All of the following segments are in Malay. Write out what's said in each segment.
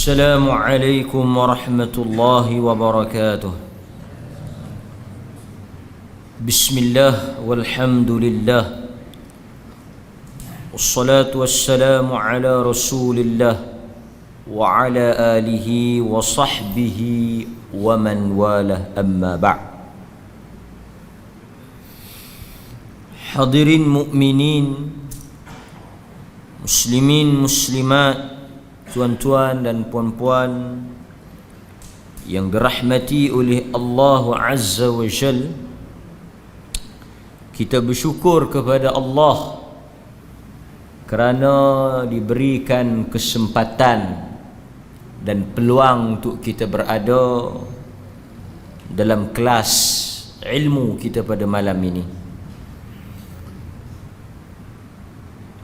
السلام عليكم ورحمة الله وبركاته. بسم الله والحمد لله والصلاة والسلام على رسول الله وعلى آله وصحبه ومن والاه أما بعد. Hadirin mukminin, muslimin muslimat, tuan-tuan dan puan-puan yang dirahmati oleh Allah Azza wa Jal, kita bersyukur kepada Allah kerana diberikan kesempatan dan peluang untuk kita berada dalam kelas ilmu kita pada malam ini.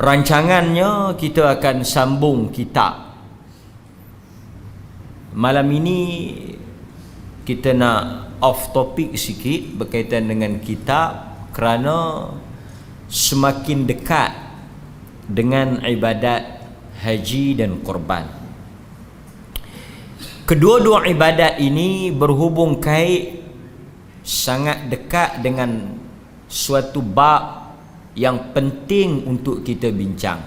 Rancangannya kita akan sambung kitab. Malam ini kita nak off topic sikit berkaitan dengan kitab kerana semakin dekat dengan ibadat haji dan korban. Kedua-dua ibadat ini berhubung kait sangat dekat dengan suatu bab yang penting untuk kita bincang.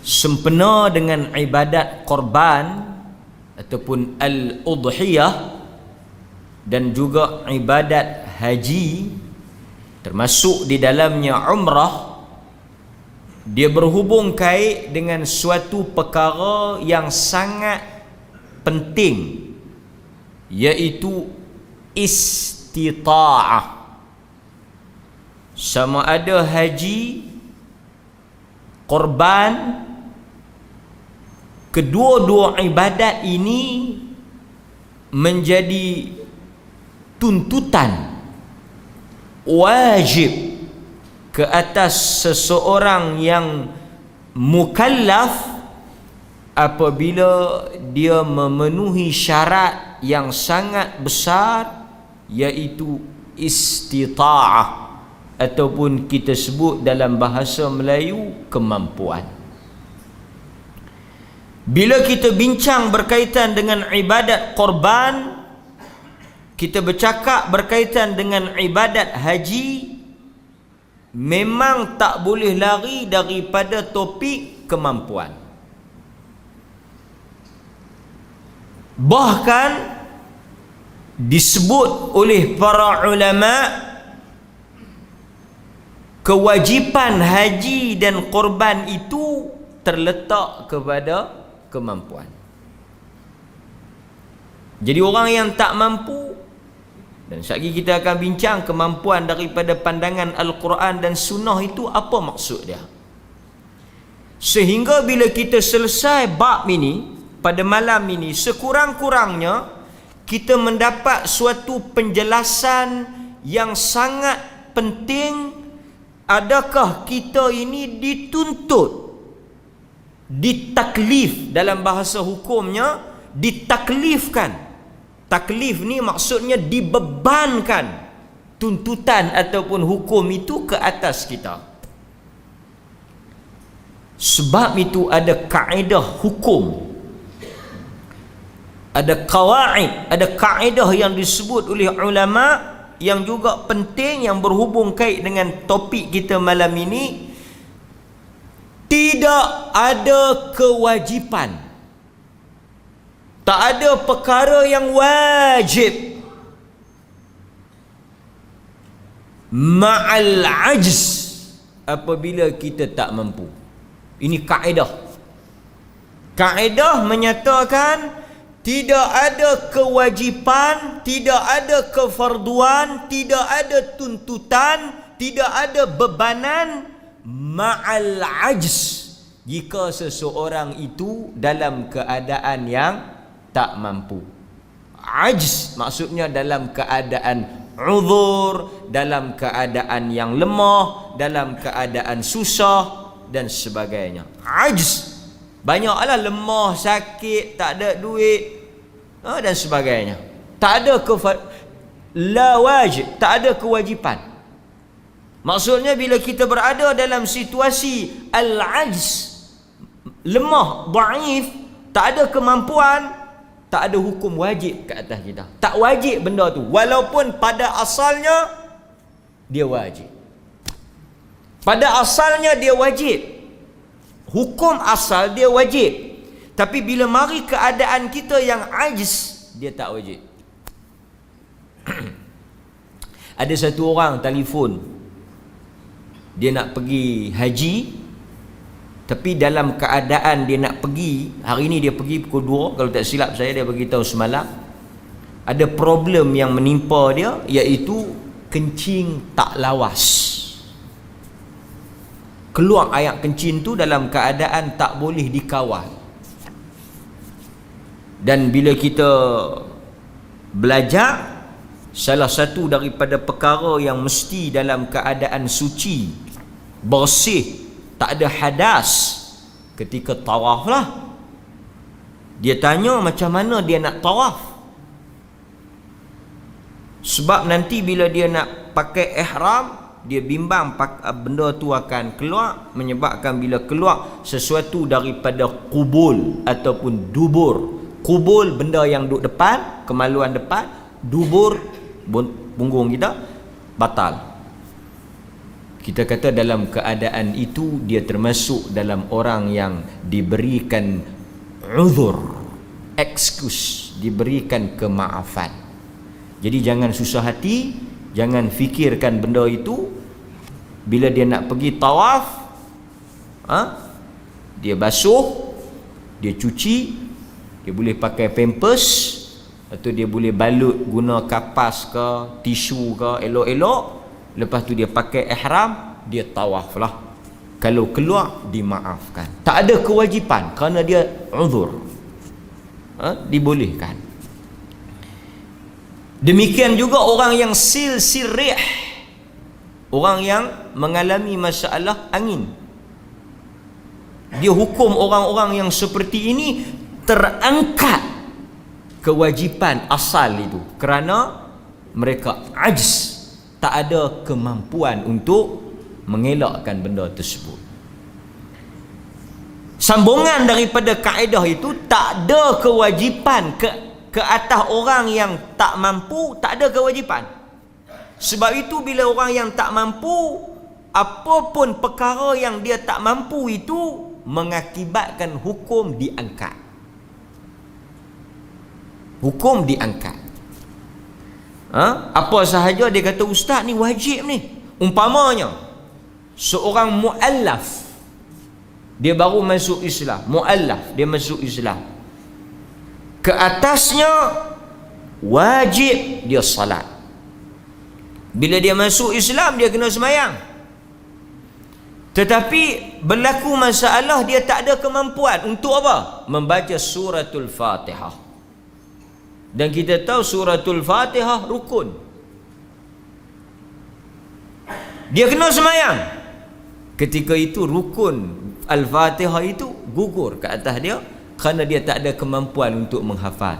Sempena dengan ibadat korban ataupun al-udhiyah dan juga ibadat haji, termasuk di dalamnya umrah, dia berhubung kait dengan suatu perkara yang sangat penting, iaitu istita'ah. Sama ada haji, korban, kedua-dua ibadat ini menjadi tuntutan wajib ke atas seseorang yang mukallaf apabila dia memenuhi syarat yang sangat besar, iaitu istita'ah, ataupun kita sebut dalam bahasa Melayu kemampuan. Bila kita bincang berkaitan dengan ibadat korban, kita bercakap berkaitan dengan ibadat haji, memang tak boleh lari daripada topik kemampuan. Bahkan disebut oleh para ulama, kewajipan haji dan korban itu terletak kepada kemampuan. Jadi orang yang tak mampu, dan sekejap lagi kita akan bincang kemampuan daripada pandangan Al-Quran dan Sunnah itu apa maksud dia. Sehingga bila kita selesai bab ini pada malam ini, sekurang-kurangnya kita mendapat suatu penjelasan yang sangat penting. Adakah kita ini dituntut, ditaklif, dalam bahasa hukumnya ditaklifkan. Taklif ni maksudnya dibebankan tuntutan ataupun hukum itu ke atas kita. Sebab itu ada kaedah hukum, ada qawaid, ada kaedah yang disebut oleh ulama yang juga penting, yang berhubung kait dengan topik kita malam ini. Tidak ada kewajipan, tak ada perkara yang wajib ma'al ajz apabila kita tak mampu. Ini kaedah. Kaedah menyatakan tidak ada kewajipan, tidak ada kefarduan, tidak ada tuntutan, tidak ada bebanan ma'al ajz, jika seseorang itu dalam keadaan yang tak mampu. Ajz maksudnya dalam keadaan uzur, dalam keadaan yang lemah, dalam keadaan susah dan sebagainya. Ajz banyaklah, lemah, sakit, tak ada duit dan sebagainya. Tak ada la wajib, tak ada kewajipan. Maksudnya bila kita berada dalam situasi al-ajz, lemah, dhaif, tak ada kemampuan, tak ada hukum wajib ke atas kita. Tak wajib benda tu, walaupun pada asalnya dia wajib. Pada asalnya dia wajib, hukum asal dia wajib. Tapi bila mari keadaan kita yang ajiz, dia tak wajib. Ada satu orang telefon, dia nak pergi haji, tapi dalam keadaan dia nak pergi, hari ni dia pergi pukul 2, kalau tak silap saya dia beritahu semalam, ada problem yang menimpa dia, iaitu kencing tak lawas. Keluar air kencing tu dalam keadaan tak boleh dikawal. Dan bila kita belajar, salah satu daripada perkara yang mesti dalam keadaan suci, bersih, tak ada hadas, ketika tawaf lah. Dia tanya macam mana dia nak tawaf, sebab nanti bila dia nak pakai ihram, dia bimbang benda tu akan keluar, menyebabkan bila keluar sesuatu daripada kubul ataupun dubur. Kubul benda yang duduk depan, kemaluan depan. Dubur punggung kita, batal. Kita kata dalam keadaan itu dia termasuk dalam orang yang diberikan uzur, excuse, diberikan kemaafan. Jadi jangan susah hati, jangan fikirkan benda itu. Bila dia nak pergi tawaf, dia basuh, dia cuci, dia boleh pakai pampers, atau dia boleh balut guna kapas ke, tisu ke, elok-elok. Lepas tu dia pakai ihram, dia tawaf lah. Kalau keluar, dimaafkan. Tak ada kewajipan kerana dia uzur, dibolehkan. Demikian juga orang yang silsirih, orang yang mengalami masalah angin. Dia hukum orang-orang yang seperti ini terangkat kewajipan asal itu kerana mereka ajz, tak ada kemampuan untuk mengelakkan benda tersebut. Sambungan daripada kaedah itu, tak ada kewajipan ke atas orang yang tak mampu, tak ada kewajipan. Sebab itu bila orang yang tak mampu, apapun perkara yang dia tak mampu itu mengakibatkan hukum diangkat. Hukum diangkat. Apa sahaja dia kata, ustaz ni wajib ni. Umpamanya seorang muallaf, dia baru masuk Islam, muallaf, dia masuk Islam, ke atasnya wajib dia salat. Bila dia masuk Islam, dia kena semayang. Tetapi berlaku masalah, dia tak ada kemampuan untuk apa? Membaca suratul Fatihah. Dan kita tahu suratul Fatihah rukun. Dia kena semayang. Ketika itu rukun Al-Fatihah itu gugur ke atas dia kerana dia tak ada kemampuan untuk menghafal.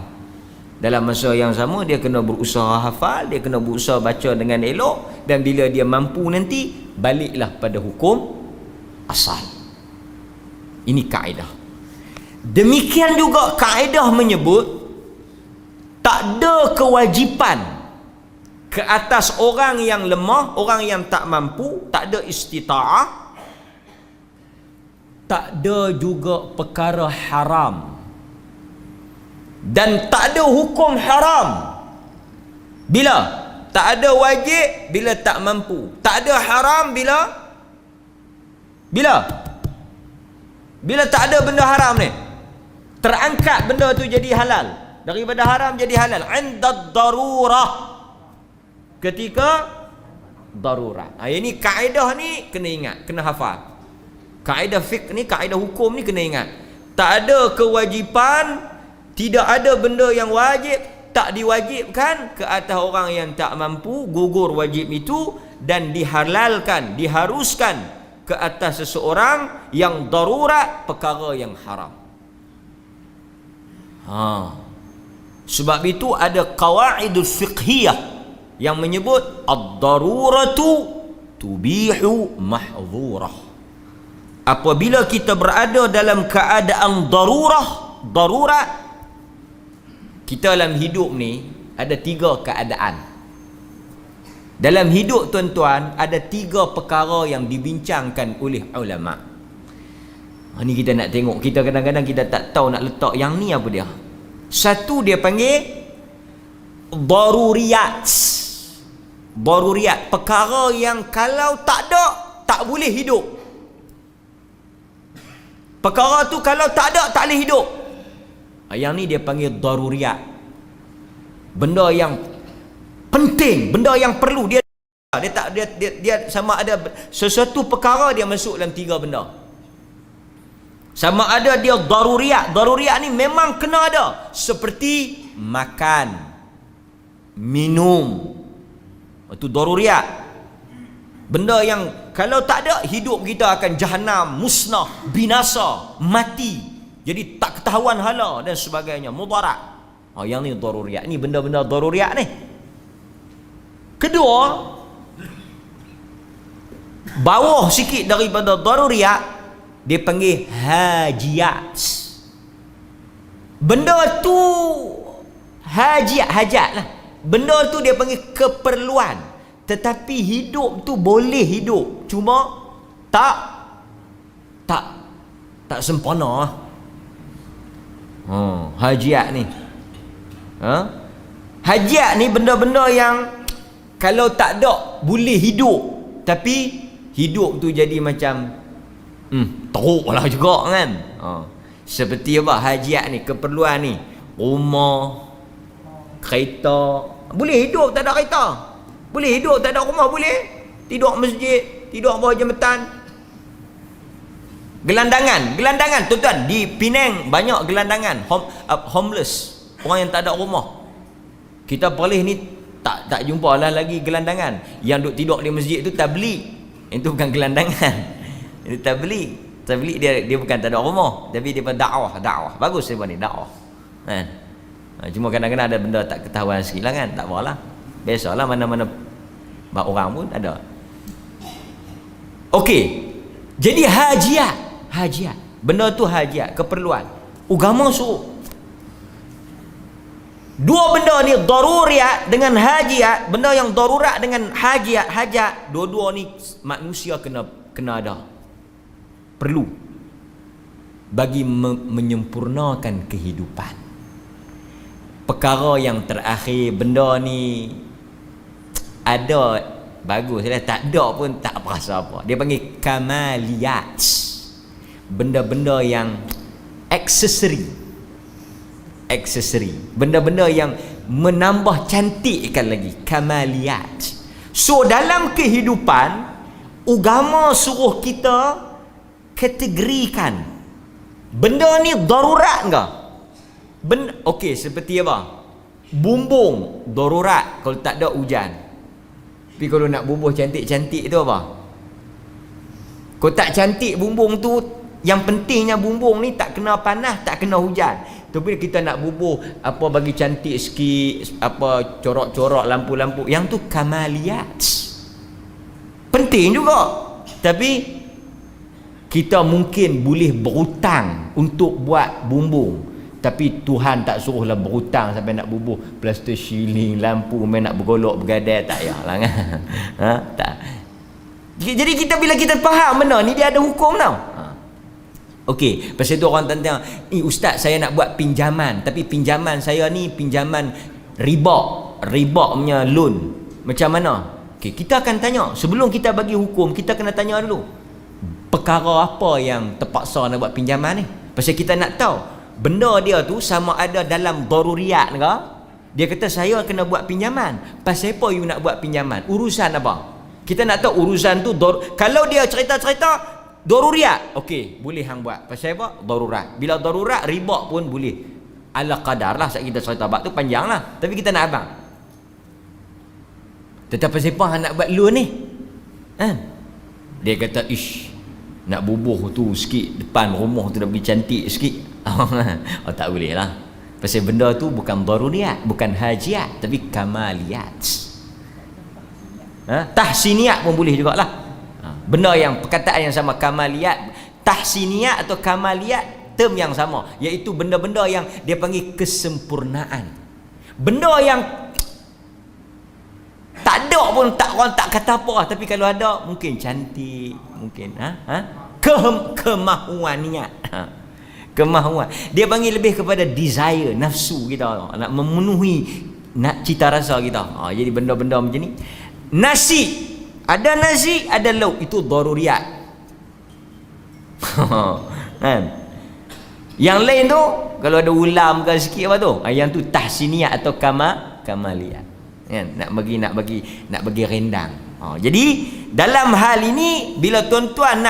Dalam masa yang sama, dia kena berusaha hafal, dia kena berusaha baca dengan elok, dan bila dia mampu nanti, baliklah pada hukum asal. Ini kaedah. Demikian juga kaedah menyebut tak ada kewajipan ke atas orang yang lemah, orang yang tak mampu, tak ada istita'ah, tak ada juga perkara haram, dan tak ada hukum haram. Bila? Tak ada wajib bila tak mampu, tak ada haram bila tak ada benda haram ni, terangkat benda tu jadi halal. Daripada haram jadi halal inda darurah, ketika darurat. Ini kaedah ni kena ingat, kena hafal. Kaedah fiqh ni, kaedah hukum ni kena ingat. Tak ada kewajipan, tidak ada benda yang wajib, tak diwajibkan ke atas orang yang tak mampu, gugur wajib itu, dan dihalalkan, diharuskan ke atas seseorang yang darurat perkara yang haram. Sebab itu ada qawaidul fiqhiyah yang menyebut ad-daruratu tubihu mahdhurah. Apabila kita berada dalam keadaan darurah, darurat. Kita dalam hidup ni ada 3 keadaan. Dalam hidup tuan-tuan ada 3 perkara yang dibincangkan oleh ulama. Ni kita nak tengok. Kita kadang-kadang kita tak tahu nak letak yang ni apa dia. Satu dia panggil daruriyat. Daruriyat, perkara yang kalau tak ada tak boleh hidup. Perkara tu kalau tak ada tak boleh hidup. Yang ni dia panggil daruriyat. Benda yang penting, benda yang perlu. Dia tak dia sama ada sesuatu perkara dia masuk dalam 3 benda. Sama ada dia daruriyat. Daruriyat ni memang kena ada. Seperti makan, minum. Itu daruriyat. Benda yang kalau tak ada, hidup kita akan jahanam, musnah, binasa, mati. Jadi tak ketahuan hala dan sebagainya, mudarat. Yang ni daruriyat. Ni benda-benda daruriyat ni. Kedua, bawah sikit daripada daruriyat, dia panggil hajiyat. Benda tu hajat lah. Benda tu dia panggil keperluan. Tetapi hidup tu boleh hidup, cuma tak sempurna. Hajat ni. Hajat ni benda-benda yang kalau tak ada boleh hidup, tapi hidup tu jadi macam teruk lah juga kan. Seperti apa hajat ni, keperluan ni, rumah, kereta. Boleh hidup tak ada kereta, boleh hidup tak ada rumah, boleh tidur masjid, tidur bawah jambatan. Gelandangan tuan-tuan, di Penang banyak gelandangan, homeless, orang yang tak ada rumah. Kita Perlis ni tak jumpa lah lagi gelandangan. Yang duk tidur di masjid tu tabligh. Itu bukan gelandangan. Itu tabligh. Tabligh dia bukan tak ada rumah, tapi dia dakwah. Bagus dia ni dakwah. Kan? Cuma kadang-kadang ada benda tak ketahuan sikit lah kan. Tak apalah. Biasalah, mana-mana orang pun ada. Okey. Jadi hajat. Benda tu hajat, keperluan. Agama suruh. Dua benda ni, daruriyat dengan hajat. Benda yang darurat dengan hajat, dua-dua ni manusia kena ada. Perlu bagi menyempurnakan kehidupan. Perkara yang terakhir, benda ni ada bagus lah, tak ada pun tak berasa apa. Dia panggil kamaliyat. Benda-benda yang aksesori. Benda-benda yang menambah cantikkan lagi, kamaliyat. So dalam kehidupan, agama suruh kita kategorikan benda ni darurat enggak? Okey, seperti apa? Bumbung darurat kalau tak ada hujan. Tapi kalau nak bubuh cantik-cantik tu apa? Kalau tak cantik bumbung tu, yang pentingnya bumbung ni tak kena panas, tak kena hujan. Tapi kita nak bubuh apa bagi cantik sikit, apa corak-corak lampu-lampu, yang tu kamaliyat. Penting juga. Tapi kita mungkin boleh berhutang untuk buat bumbung, tapi Tuhan tak suruhlah berhutang sampai nak bubuh plaster shilling, lampu, main nak bergolok bergadai, tak payahlah kan. Tak. Jadi bila kita faham benda ni, dia ada hukum tau. Okey, pasal tu orang tanya, ustaz saya nak buat pinjaman, tapi pinjaman saya ni pinjaman riba punya loan. Macam mana? Okey, kita akan tanya, sebelum kita bagi hukum, kita kena tanya dulu. Perkara apa yang terpaksa nak buat pinjaman ni? Pasal kita nak tahu benda dia tu sama ada dalam daruriyat ke? Dia kata saya kena buat pinjaman. Pasal apa you nak buat pinjaman? Urusan apa? Kita nak tahu urusan tu kalau dia cerita-cerita daruriyat, okey, boleh hang buat. Pasal apa? Darurat. Bila darurat, riba pun boleh. Ala qadar lah, saat kita cerita bab tu panjang lah. Tapi kita nak abang. Tetapi pasal apa hang nak buat loan ni? Dia kata, nak bubuh tu sikit depan rumah tu dah bagi cantik sikit. Tak boleh lah. Pasal benda tu bukan daruriyat, bukan hajat, tapi kamaliyat. Tahsiniyat pun boleh jugalah. Benda yang perkataan yang sama, kamaliyat, tahsiniyat atau kamaliyat, term yang sama, iaitu benda-benda yang dia panggil kesempurnaan. Benda yang tak ada pun orang tak kata apa, tapi kalau ada mungkin cantik, mungkin kemahuan niat. Kemahuan. Dia panggil lebih kepada desire, nafsu kita, nak memenuhi nak cita rasa kita. Jadi benda-benda macam ni. Nasi, ada lauk, itu daruriyat. Kan? Yang lain tu kalau ada ulam ke sikit apa tu, yang tu tahsiniyat atau kamaliyat. Kan? Nak bagi rendang. Jadi dalam hal ini bila tuan-tuan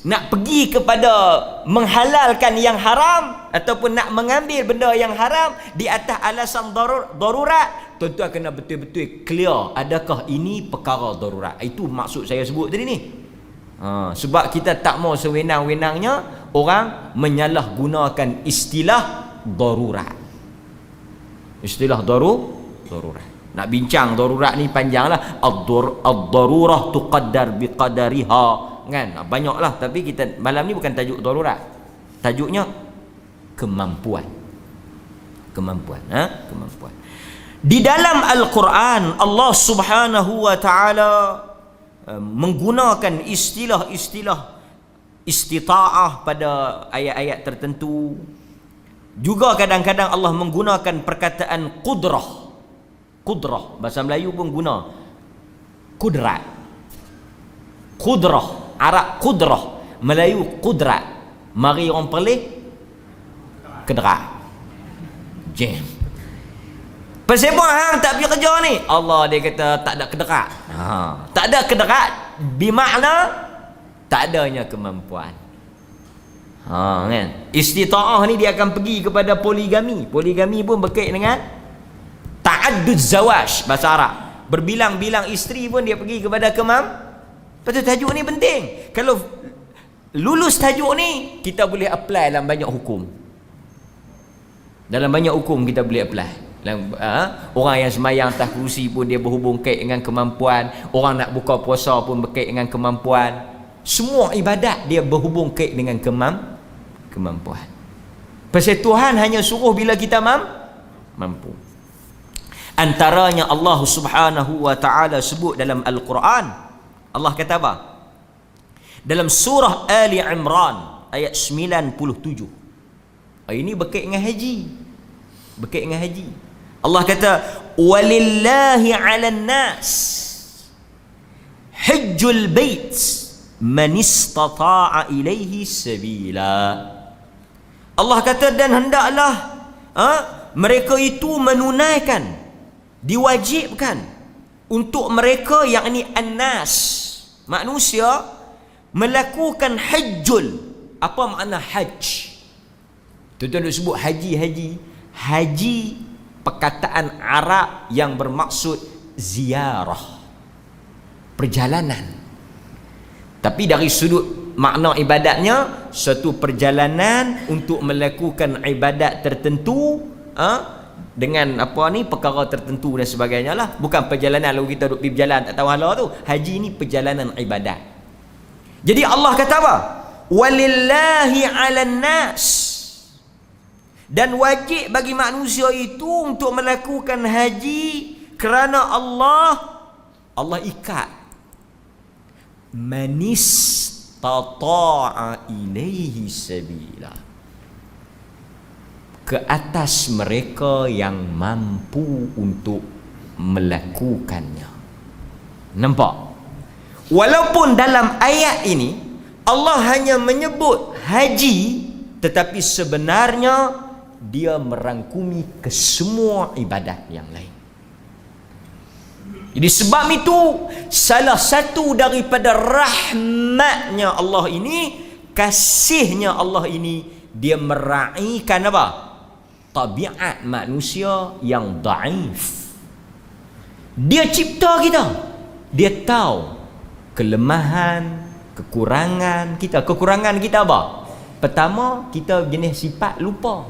nak pergi kepada menghalalkan yang haram ataupun nak mengambil benda yang haram di atas alasan darurat, tuan-tuan kena betul-betul clear adakah ini perkara darurat. Itu maksud saya sebut tadi ni. Sebab kita tak mau sewenang-wenangnya orang menyalahgunakan istilah darurat. Istilah darurat. Nak bincang darurat ni panjanglah. Ad-darurah tuqaddar biqadariha. Kan? Banyaklah, tapi kita malam ni bukan tajuk darurat. Tajuknya kemampuan. Kemampuan. Di dalam Al-Quran Allah Subhanahu wa taala menggunakan istilah-istilah istita'ah pada ayat-ayat tertentu. Juga kadang-kadang Allah menggunakan perkataan qudrah. Bahasa Melayu pun guna kudrat. Qudrah, Arab qudrah, Melayu qudrat. Mari orang Perlis kedrat. Jam. Pasal apa hang tak pergi kerja ni? Allah dia kata tak ada kedrat. Tak ada kedrat bermakna tak adanya kemampuan. Kan? Istita'ah ni dia akan pergi kepada poligami. Poligami pun berkait dengan ta'addud zawaj bahasa Arab. Berbilang-bilang isteri pun dia pergi kepada Betul, tajuk ni penting. Kalau lulus tajuk ni, kita boleh apply dalam banyak hukum. Dalam banyak hukum kita boleh apply. Orang yang semayang atas kerusi pun dia berhubung kait dengan kemampuan. Orang nak buka puasa pun berkait dengan kemampuan. Semua ibadat dia berhubung kait dengan kemampuan. Pasal Tuhan hanya suruh bila kita mampu. Antaranya Allah Subhanahu wa taala sebut dalam Al-Quran. Allah kata apa? Dalam surah Ali Imran ayat 97. Ini berkait dengan haji. Allah kata walillahi 'alan nas hajjul bait man istata'a ilaihi sabila. Allah kata dan hendaklah mereka itu menunaikan, diwajibkan untuk mereka, yakni an-nas, manusia, melakukan hajjul. Apa makna hajj? Tuan-tuan duk sebut haji. Haji perkataan Arab yang bermaksud ziarah, perjalanan. Tapi dari sudut makna ibadatnya, suatu perjalanan untuk melakukan ibadat tertentu, dengan perkara tertentu dan sebagainya lah. Bukan perjalanan lalu kita duduk pergi berjalan tak tahu hala tu. Haji ni perjalanan ibadat. Jadi Allah kata apa? Walillahi 'alan nas, dan wajib bagi manusia itu untuk melakukan haji kerana Allah ikat manistata'a ilaihi sabila, ke atas mereka yang mampu untuk melakukannya. Nampak? Walaupun dalam ayat ini Allah hanya menyebut haji, tetapi sebenarnya dia merangkumi kesemua ibadat yang lain. Jadi sebab itu salah satu daripada rahmatnya Allah ini, kasihnya Allah ini, dia meraihkan apa? Tabiat manusia yang daif. Dia cipta kita, dia tahu kelemahan, kekurangan kita. Kekurangan kita apa? Pertama, kita jenis sifat lupa.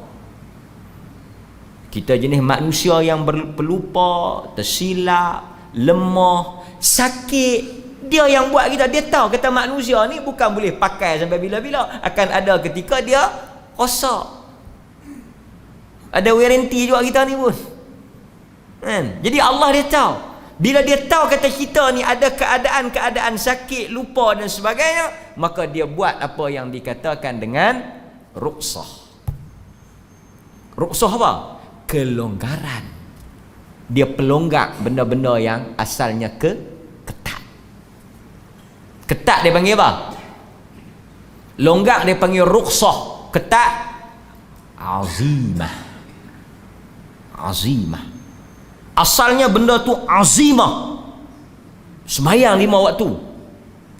Kita jenis manusia yang pelupa, tersilap, lemah, sakit. Dia yang buat kita. Dia tahu kata manusia ni bukan boleh pakai sampai bila-bila. Akan ada ketika dia rosak. Ada waranti juga kita ni pun. Kan? Jadi Allah dia tahu. Bila dia tahu kata kita ni ada keadaan-keadaan sakit, lupa dan sebagainya, maka dia buat apa yang dikatakan dengan ruksah. Ruksah apa? Kelonggaran. Dia pelonggar benda-benda yang asalnya ketat. Ketat dia panggil apa? Longgar dia panggil ruksah. Ketat azimah. Azimah. Asalnya benda tu azimah. Sembahyang 5 waktu.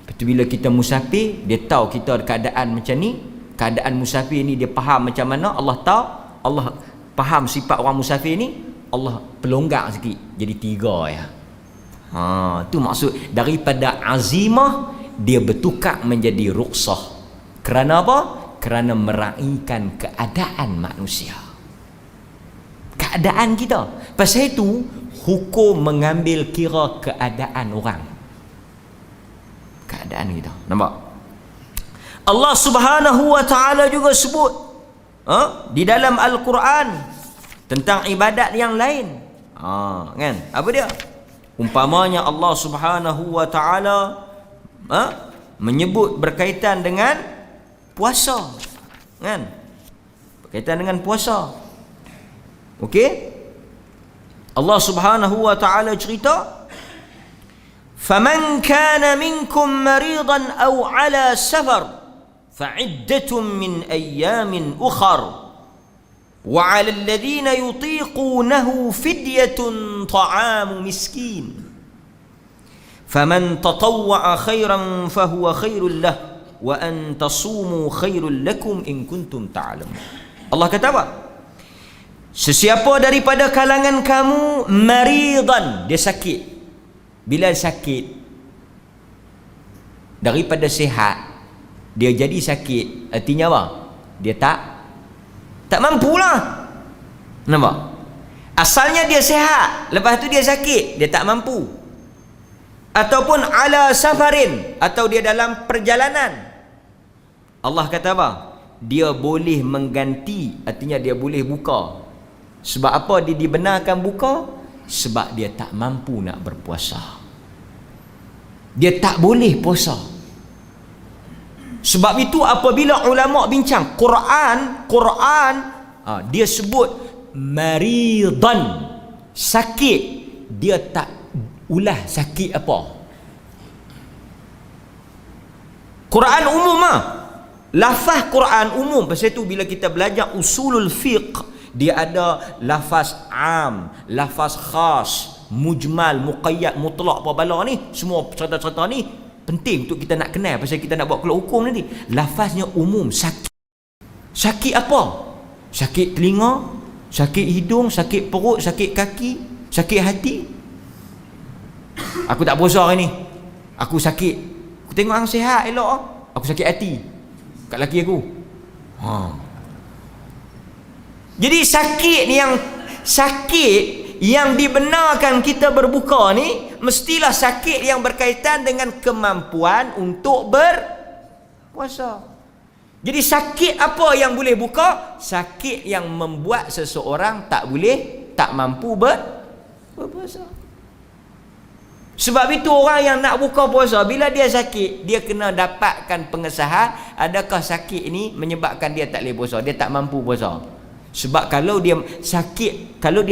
Lepas bila kita musafir, dia tahu kita ada keadaan macam ni. Keadaan musafir ni dia faham macam mana. Allah tahu. Allah faham sifat orang musafir ni. Allah pelonggar sikit. Jadi 3 ya. Tu maksud daripada azimah dia bertukar menjadi ruksah. Kerana apa? Kerana meraihkan keadaan manusia. Keadaan kita. Pasal itu hukum mengambil kira keadaan orang. Keadaan kita. Nampak? Allah Subhanahu wa taala juga sebut di dalam Al-Quran tentang ibadat yang lain. Kan? Apa dia? Umpamanya Allah Subhanahu wa taala menyebut berkaitan dengan puasa. Kan? Berkaitan dengan puasa. Okey? Allah Subhanahu wa taala cerita, "Faman kana minkum maridan aw ala safar fa'iddatun min ayyamin ukhra wa 'ala alladhina yutiqunahu fidyatun ta'amu miskin faman tatawwa'a khairan fahuwa khairul lahu wa an tasumu khairul lakum in kuntum ta'lamun." Allah kata apa? Sesiapa daripada kalangan kamu maridan, dia sakit. Bila sakit, daripada sihat dia jadi sakit, artinya apa? Dia tak mampulah. Nampak? Asalnya dia sihat, lepas tu dia sakit, dia tak mampu. Ataupun ala safarin, atau dia dalam perjalanan. Allah kata apa? Dia boleh mengganti, artinya dia boleh buka. Sebab apa dia dibenarkan buka? Sebab dia tak mampu nak berpuasa. Dia tak boleh puasa. Sebab itu apabila ulama bincang Quran dia sebut maridan, sakit, dia tak ulah sakit apa. Quran umum lafaz Quran umum. Pasal itu bila kita belajar usulul fiqh, dia ada lafaz am, lafaz khas, mujmal, muqayyad, mutlaq, apa bala ni, semua cerita-cerita ni penting untuk kita nak kenal pasal kita nak buat keluar hukum nanti. Lafaznya umum. Sakit apa? Sakit telinga, sakit hidung, sakit perut, sakit kaki, sakit hati. Aku tak puasa hari ni, aku sakit. Aku tengok orang sihat elok, aku sakit hati kat laki aku. Jadi sakit yang dibenarkan kita berbuka ni mestilah sakit yang berkaitan dengan kemampuan untuk berpuasa. Jadi sakit apa yang boleh buka? Sakit yang membuat seseorang tak mampu berpuasa. Sebab itu orang yang nak buka puasa, bila dia sakit, dia kena dapatkan pengesahan adakah sakit ini menyebabkan dia tak boleh puasa, dia tak mampu puasa. Sebab kalau dia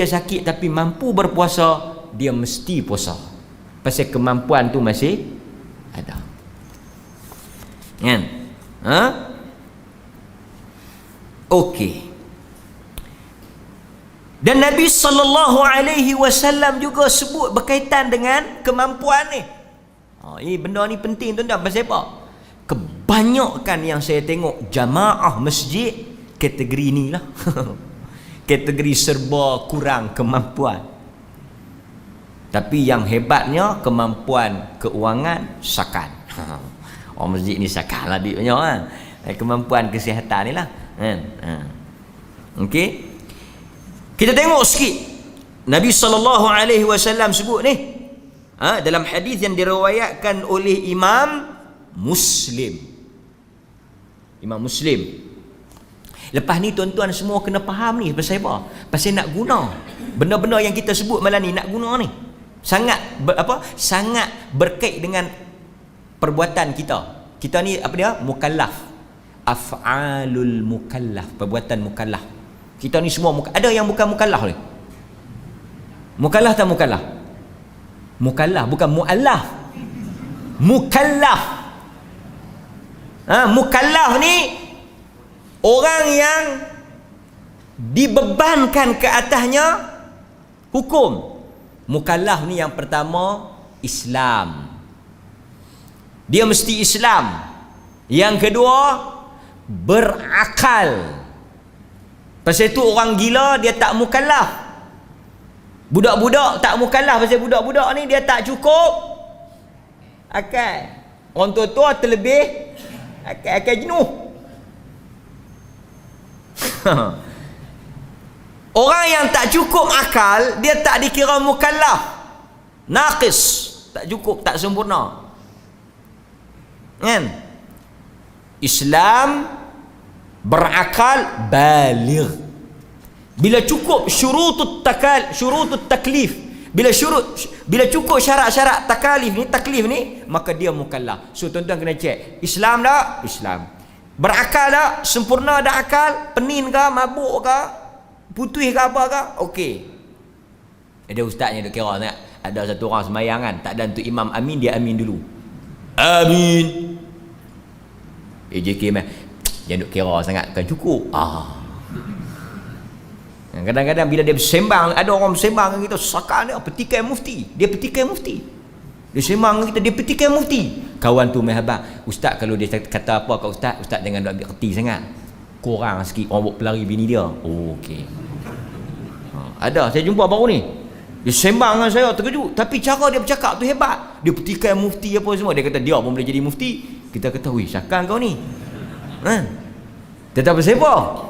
sakit tapi mampu berpuasa, dia mesti puasa. Pasal kemampuan tu masih ada. Kan? Okey. Dan Nabi SAW juga sebut berkaitan dengan kemampuan ni. Benda ni penting tuan-tuan. Pasal apa? Kebanyakan yang saya tengok jamaah masjid kategori ni lah. Kategori serba kurang kemampuan. Tapi yang hebatnya kemampuan keuangan sakan. Orang masjid ni sakan lah duitnya kan. Kemampuan kesihatan ni lah. Okey. Kita tengok sikit. Nabi SAW sebut ni dalam hadis yang diriwayatkan oleh Imam Muslim. Lepas ni tuan-tuan semua kena faham ni pasal apa? Pasal nak guna. Benda-benda yang kita sebut malam ni nak guna ni. Sangat berkait dengan perbuatan kita. Kita ni apa dia? Mukallaf. Af'alul mukallaf, perbuatan mukallaf. Kita ni semua ada yang bukan mukallaf ni. Mukallaf tak mukallaf? Mukallaf bukan muallaf. Mukallaf. Mukallaf ni orang yang dibebankan ke atasnya hukum. Mukallaf ni yang pertama Islam. Dia mesti Islam. Yang kedua berakal. Pasal itu orang gila dia tak mukallaf. Budak-budak tak mukallaf pasal budak-budak ni dia tak cukup akal. Orang tua-tua terlebih akal jenuh. Orang yang tak cukup akal dia tak dikira mukallaf. Naqis, tak cukup, tak sempurna. Kan? Islam, berakal, baligh. Bila cukup syurutut taklif, bila cukup syarat-syarat taklif ni, maka dia mukallaf. So tuan-tuan kena cek, Islam tak? Islam. Berakal tak? Sempurna dah akal? Penin ke? Mabuk ke? Putih ke apa ke? Okey. Ada ustaznya duk kira tak? Ada satu orang sembahyang kan, tak ada untuk imam amin, dia amin dulu. Amin. JK meh. Jangan duk kira sangat, kan cukup. Kadang-kadang bila dia bersembang, ada orang bersembang dengan kita, sakal dia petikai mufti. Dia petikai mufti. Dia sembang dengan kita, dia petikai mufti. Kawan tu mehabak, ustaz kalau dia kata apa kat ustaz, ustaz jangan duk ambil kerti sangat. Kurang sikit orang buat pelari bini dia. Okey. Ada, saya jumpa baru ni. Dia sembang dengan saya, terkejut. Tapi cara dia bercakap tu hebat. Dia petikai mufti apa semua. Dia kata dia pun boleh jadi mufti. Kita kata, wih, syakal kau ni. Tetapi siapa?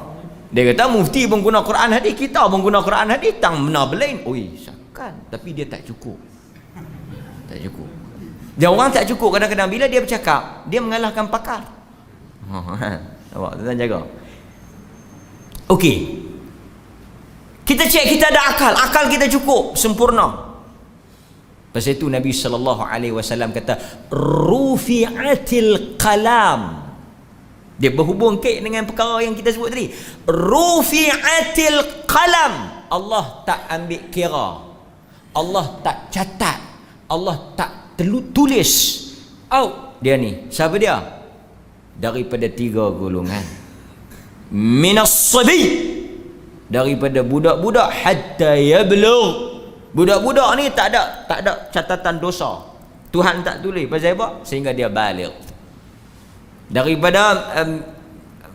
Dia kata mufti pun guna Quran hadis, kita pun guna Quran hadis, tang benar belain. Oi, syakkan. Tapi dia tak cukup. Tak cukup. Dia orang tak cukup kadang-kadang bila dia bercakap, dia mengalahkan pakar. Nampak, tuan jaga. Okey. Kita cek kita ada akal, akal kita cukup, sempurna. Pasal itu Nabi SAW kata rufi'atil qalam. Dia berhubung kait dengan perkara yang kita sebut tadi. Rufi'atil qalam. Allah tak ambil kira. Allah tak catat. Allah tak tulis. Out. Dia ni. Siapa dia? Daripada 3 golongan. Minas sabi. Daripada budak-budak hatta yablugh. Budak-budak ni tak ada catatan dosa. Tuhan tak tulis. Pasal apa? Sehingga dia baligh. Daripada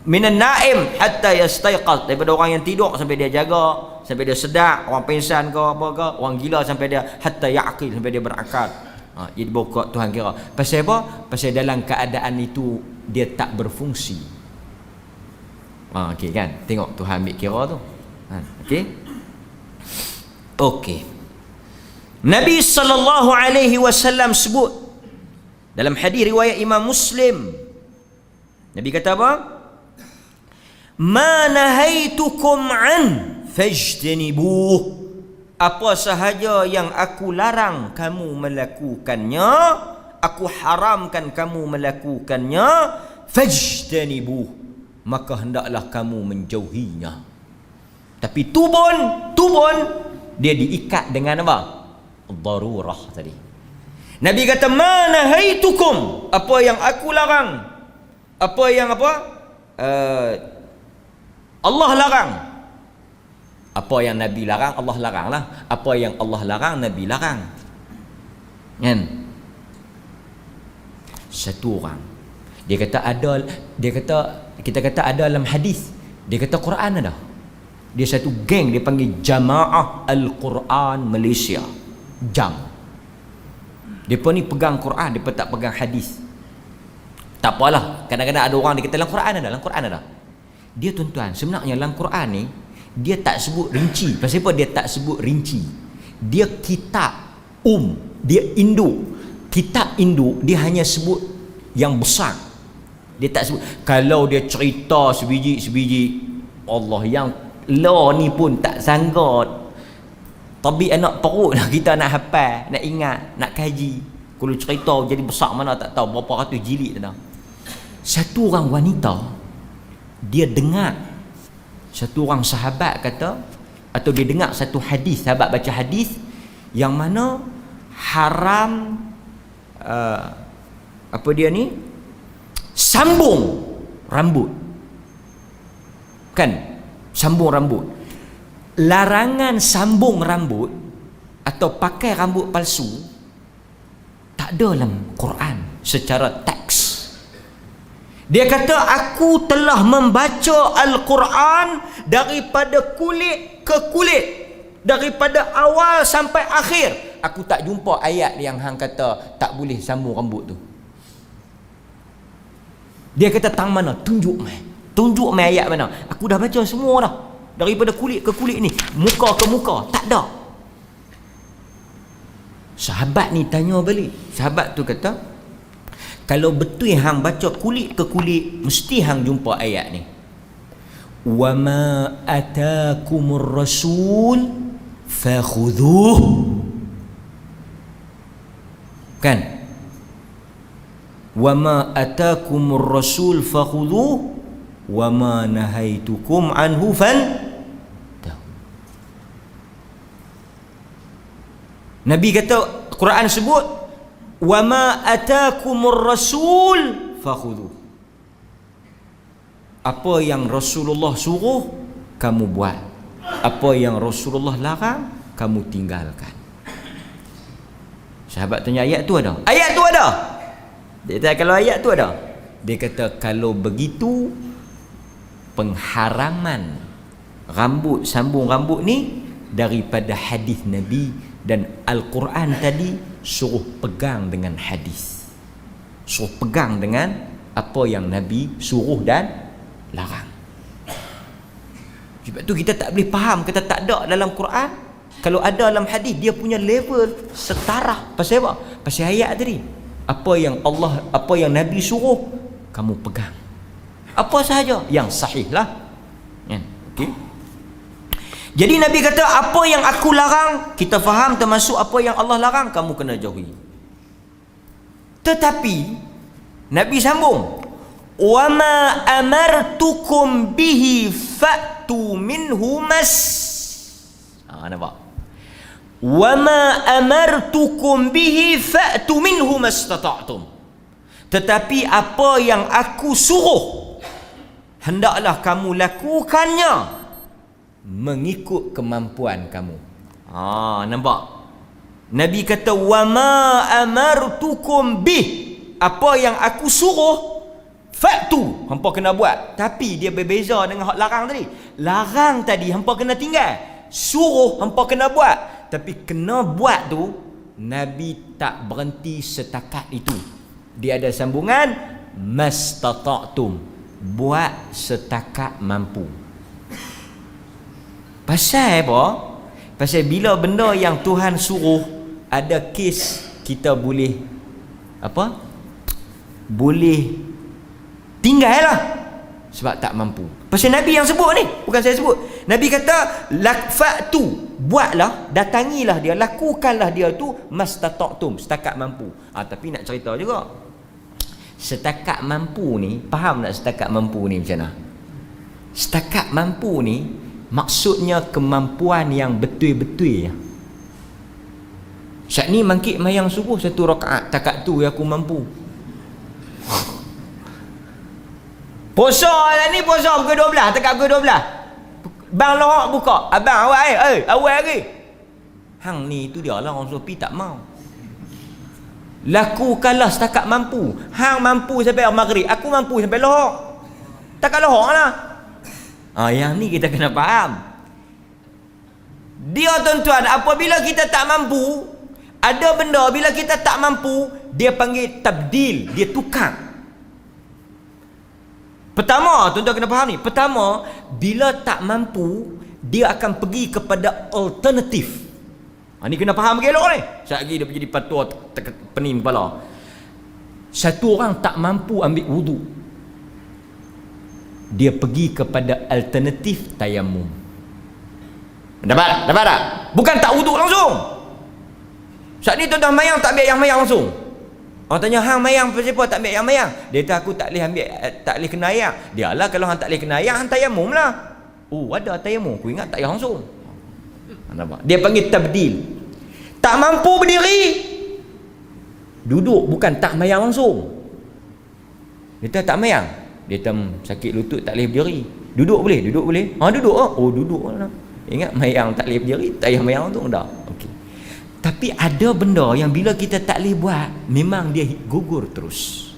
minan naim hatta yastayqaz, daripada orang yang tidur sampai dia jaga, sampai dia sedar, orang pingsan ke apa ke, orang gila sampai dia hatta yaqil, sampai dia berakal. Jadi baru Tuhan kira. Pasal apa? Pasal dalam keadaan itu dia tak berfungsi. Okey kan? Tengok Tuhan ambil kira tu. Okey. Okey. Nabi SAW sebut dalam hadis riwayat Imam Muslim, Nabi kata apa? Ma nahaitukum an fajtanibuh. Apa sahaja yang aku larang kamu melakukannya, aku haramkan kamu melakukannya, fajtanibuh, maka hendaklah kamu menjauhinya. Tapi tubun dia diikat dengan apa? Darurah tadi. Nabi kata ma nahaitukum, apa yang aku larang, apa yang Allah larang. Apa yang Nabi larang, Allah larang lah. Apa yang Allah larang, Nabi larang. Kan? Satu orang dia kata kita kata ada dalam hadis, dia kata Quran ada. Dia satu geng, dia panggil Jamaah Al-Quran Malaysia. JAM. Depa ni pegang Quran, depa tak pegang hadis. Tak apalah, kadang-kadang ada orang dia kata dalam Quran ada. Dia tuan-tuan, sebenarnya dalam Quran ni dia tak sebut rinci. Pasal apa dia tak sebut rinci? Dia kitab dia induk. Kitab induk dia hanya sebut yang besar. Dia tak sebut. Kalau dia cerita sebiji-sebiji Allah, yang law ni pun tak sanggup. Tapi anak perut lah kita nak hafal, nak ingat, nak kaji. Kalau cerita jadi besar mana tak tahu, berapa ratus jilid dah. Satu orang wanita, dia dengar satu orang sahabat kata, atau dia dengar satu hadis, sahabat baca hadis yang mana haram apa dia ni, sambung rambut, kan, sambung rambut. Larangan sambung rambut atau pakai rambut palsu tak ada dalam Quran secara teks. Dia kata, aku telah membaca Al-Quran daripada kulit ke kulit, daripada awal sampai akhir. Aku tak jumpa ayat yang hang kata tak boleh sambung rambut tu. Dia kata, tang mana? Tunjuk mai ayat mana? Aku dah baca semua dah, daripada kulit ke kulit ni, muka ke muka, tak ada. Sahabat ni tanya balik. Sahabat tu kata, kalau betul hang baca kulit ke kulit, mesti hang jumpa ayat ni. Wa ma atakumur rasul fakhudhuh. Kan? Wa ma atakumur rasul fakhudhuh wa ma nahaitukum anhu Nabi kata, Quran sebut, wa ma atakumur rasul fakhudhu. Apa yang Rasulullah suruh kamu buat, apa yang Rasulullah larang kamu tinggalkan. Sahabat tanya, ayat tu ada? Ayat tu ada. Dia kata, kalau ayat tu ada. Dia kata, kalau begitu pengharaman rambut, sambung rambut ni daripada hadis Nabi, dan Al-Quran tadi suruh pegang dengan hadis, suruh pegang dengan apa yang Nabi suruh dan larang. Sebab tu kita tak boleh faham kata tak ada dalam Quran. Kalau ada dalam hadis, dia punya level setara. Pasal apa? Pasal ayat tadi, apa yang Allah, apa yang Nabi suruh kamu pegang, apa sahaja yang sahih lah. Okey. Jadi Nabi kata, apa yang aku larang, kita faham termasuk apa yang Allah larang, kamu kena jauhi. Tetapi Nabi sambung, wa ma amartukum bihi fa'tu minhu mas. Nampak? Wa ma amartukum bihi fa'tu minhu mastata'tum. Tetapi apa yang aku suruh, hendaklah kamu lakukannya mengikut kemampuan kamu. Nampak? Nabi kata, wa ma amartukum bih, apa yang aku suruh, fa'tu, hampa kena buat. Tapi dia berbeza dengan hak larang tadi. Larang tadi hampa kena tinggal, suruh hampa kena buat. Tapi kena buat tu, Nabi tak berhenti setakat itu. Dia ada sambungan, mastata'tum, buat setakat mampu. Pasal apa? Pasal bila benda yang Tuhan suruh, ada kes kita boleh apa? Boleh tinggal lah sebab tak mampu. Pasal Nabi yang sebut ni, bukan saya sebut. Nabi kata, lakfa'tu, buatlah, datangilah dia, lakukanlah dia tu mastata'tum, setakat mampu. Tapi nak cerita juga, setakat mampu ni, faham tak setakat mampu ni macam mana? Setakat mampu ni maksudnya kemampuan yang betul-betul. Syak ni mangkit mayang subuh 1 rakaat, takat tu aku mampu. Puasa lah ni, puasa pukul 12, takat pukul 12. Bang lohak buka, abang awak awal lagi. Hang ni tu dia lah orang Sopi tak mau. Lakukanlah setakat mampu. Hang mampu sampai maghrib, aku mampu sampai lohak. Takat lohak lah. Yang ni kita kena faham. Dia tuan-tuan, apabila kita tak mampu, ada benda bila kita tak mampu, dia panggil tabdil, dia tukar. Pertama, tuan-tuan kena faham ni. Pertama, bila tak mampu, dia akan pergi kepada alternatif. Ni kena faham elok ni. Sekejap lagi dia jadi patua pening kepala. Satu orang tak mampu ambil wudu. dia pergi kepada alternatif tayamum. Dapat tak? Bukan tak wuduk langsung. Saat ni tuan-tuan mayang tak ambil yang mayang langsung. Orang tanya, hang mayang kenapa tak ambil yang mayang? Dia kata aku tak boleh ambil, tak boleh kena air. Dia lah, kalau hang tak boleh kena air, hang tayamum lah. Oh, ada tayamum. Aku ingat tak payah langsung. Nampak? Dia panggil tabdil. Tak mampu berdiri, duduk, bukan tak mayang langsung. Dia kata tak mayang. Dia kata sakit lutut tak boleh berdiri. Duduk boleh? Duduk boleh? Duduk lah. Oh, duduk lah. Ingat mayang tak boleh berdiri, tak payah mayang langsung dah. Okey. Tapi ada benda yang bila kita tak boleh buat, memang dia gugur terus.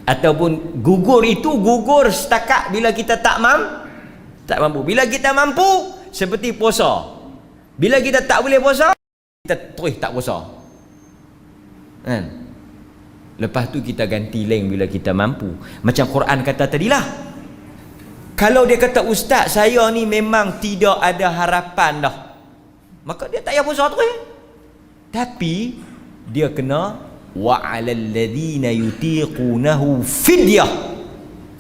Ataupun gugur itu gugur setakat bila kita tak mampu. Bila kita mampu, seperti puasa. Bila kita tak boleh puasa, kita terus tak puasa. Kan? Lepas tu kita ganti lain bila kita mampu. Macam Quran kata tadilah. Kalau dia kata, ustaz saya ni memang tidak ada harapan dah, maka dia tak payah puasa terus. Tapi dia kena wa 'alal ladzina yutiqunahu fidyah.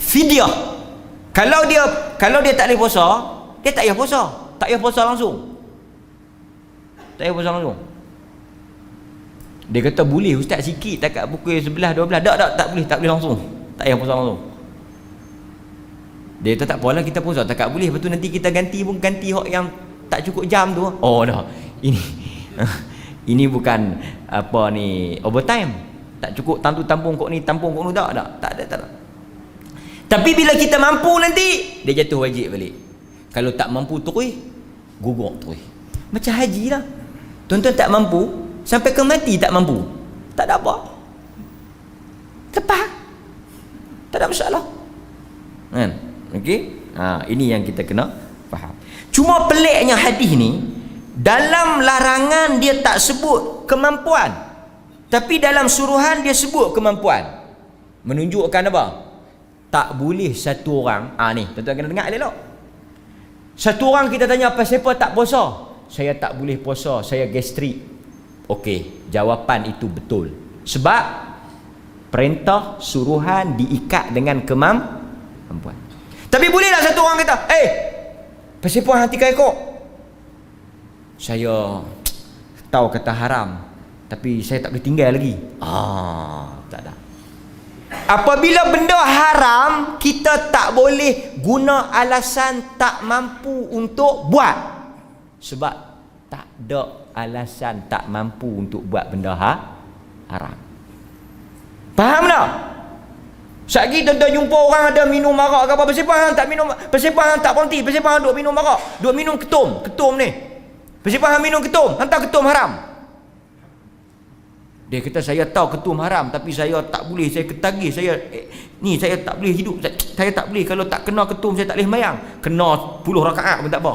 Fidyah. Kalau dia tak boleh puasa, dia tak payah puasa. Tak payah puasa langsung. Tak payah puasa langsung. Dia kata boleh ustaz sikit dekat pukul 11 12. Tak boleh langsung. Tak payah puasa langsung. Dia kata tak apalah kita puasa tak boleh, betul nanti kita ganti hok yang tak cukup jam tu. Oh dah. Ini bukan apa ni overtime. Tak cukup tampung kok ni tampung kok ni tak ada. Tapi bila kita mampu nanti dia jatuh wajib balik. Kalau tak mampu terus gugur terus. Macam haji lah. Tuan-tuan tak mampu sampai ke mati tak mampu. Tak ada apa. Lepas. Tak ada masalah. Kan? Okey? Ini yang kita kena faham. Cuma peliknya hadis ni, dalam larangan dia tak sebut kemampuan, tapi dalam suruhan dia sebut kemampuan. Menunjukkan apa? Tak boleh satu orang, ni tuan-tuan kena dengar elok. Satu orang kita tanya siapa tak puasa? Saya tak boleh puasa, saya gastrik. Okey, jawapan itu betul. Sebab perintah suruhan diikat dengan kemampuan. Tapi bolehlah satu orang kata, siapa hang tiga ekor? Saya tahu kata haram, tapi saya tak boleh tinggal lagi. Tak ada. Apabila benda haram, kita tak boleh guna alasan tak mampu untuk buat. Sebab tak ada alasan tak mampu untuk buat benda haram. Faham tak? Sekali tuan-tuan jumpa orang ada minum arak ke apa, siapa hang tak minum, siapa hang tak berhenti, siapa hang duk minum arak, duk minum ketum ni. Siapa hang minum ketum? Hang tahu ketum haram. Dia kata saya tahu ketum haram, tapi saya tak boleh, saya ketagih, saya saya tak boleh hidup, saya tak boleh, kalau tak kena ketum saya tak boleh mayang. Kena 10 rakaat pun tak apa.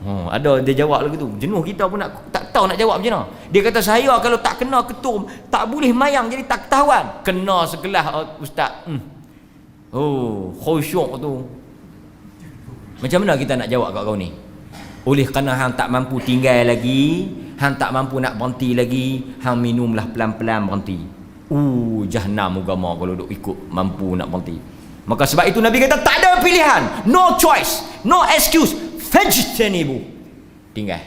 Ada dia jawab lagi tu. Jenuh kita pun tak tahu nak jawab macam mana. Dia kata saya kalau tak kena ketum tak boleh mayang, jadi tak ketahuan. Kena segelas ustaz. Khusyuk tu. Macam mana kita nak jawab kat kau ni? Oleh kerana hang tak mampu tinggal lagi, hang tak mampu nak berhenti lagi, hang minumlah pelan-pelan berhenti. Jahannam agama kalau duk ikut mampu nak berhenti. Maka sebab itu Nabi kata tak ada pilihan, no choice, no excuse. Fajtanibu. Tinggal.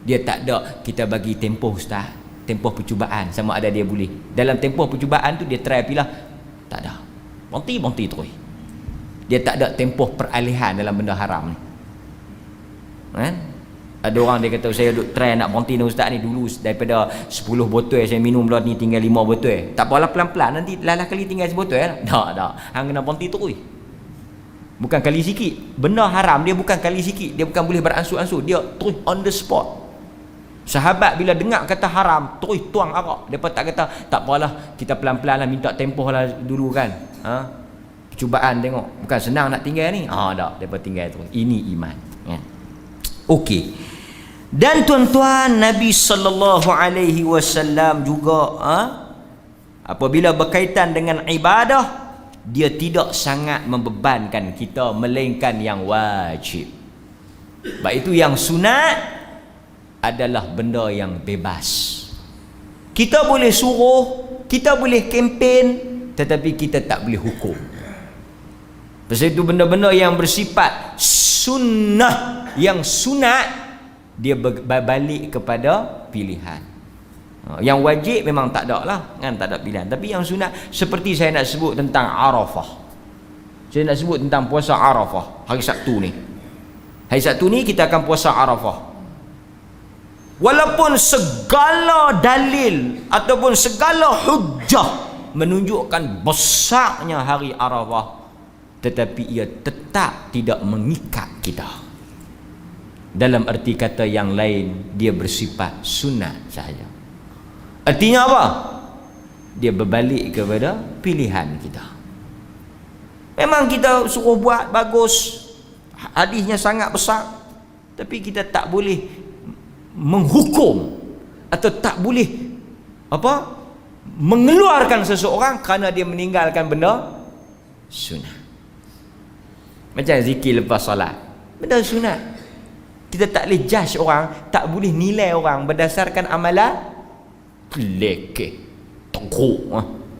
Dia tak ada kita bagi tempoh ustaz, tempoh percubaan sama ada dia boleh. Dalam tempoh percubaan tu dia try pilah. Tak ada. Berhenti terus. Dia tak ada tempoh peralihan dalam benda haram ni. Kan? Ada orang dia kata saya duk try nak berhenti ni ustaz ni dulu daripada 10 botol saya minum lah ni tinggal 5 botol. Tak apalah pelan-pelan nanti lalah kali tinggal 1 botol lah. Tak. Hang kena berhenti terus. Bukan kali sikit. Benda haram dia bukan kali sikit. Dia bukan boleh beransur-ansur. Dia terus on the spot. Sahabat bila dengar kata haram, terus tuang arak. Mereka tak kata, tak apalah, kita pelan-pelan lah, minta tempoh lah dulu kan. Percubaan tengok. Bukan senang nak tinggal ni. Tak. Mereka tinggal terus. Ini iman. Ya. Okey. Dan tuan-tuan, Nabi SAW juga apabila berkaitan dengan ibadah, dia tidak sangat membebankan kita melainkan yang wajib. Sebab itu yang sunat adalah benda yang bebas. Kita boleh suruh, kita boleh kempen, tetapi kita tak boleh hukum. Pasal itu benda-benda yang bersifat sunnah, yang sunat, dia balik kepada pilihan. Yang wajib memang tak ada lah kan, tak ada pilihan. Tapi yang sunat, seperti saya nak sebut tentang Arafah, saya nak sebut tentang puasa Arafah hari Sabtu ni. Hari Sabtu ni kita akan puasa Arafah. Walaupun segala dalil ataupun segala hujjah menunjukkan besarnya hari Arafah, tetapi ia tetap tidak mengikat kita. Dalam arti kata yang lain, dia bersifat sunat sahaja. Artinya apa? Dia berbalik kepada pilihan kita. Memang kita suruh buat bagus, hadisnya sangat besar, tapi kita tak boleh menghukum atau tak boleh mengeluarkan seseorang kerana dia meninggalkan benda sunat. Macam zikir lepas solat, benda sunat. Kita tak boleh judge orang, tak boleh nilai orang berdasarkan amalan lekeh, teruk,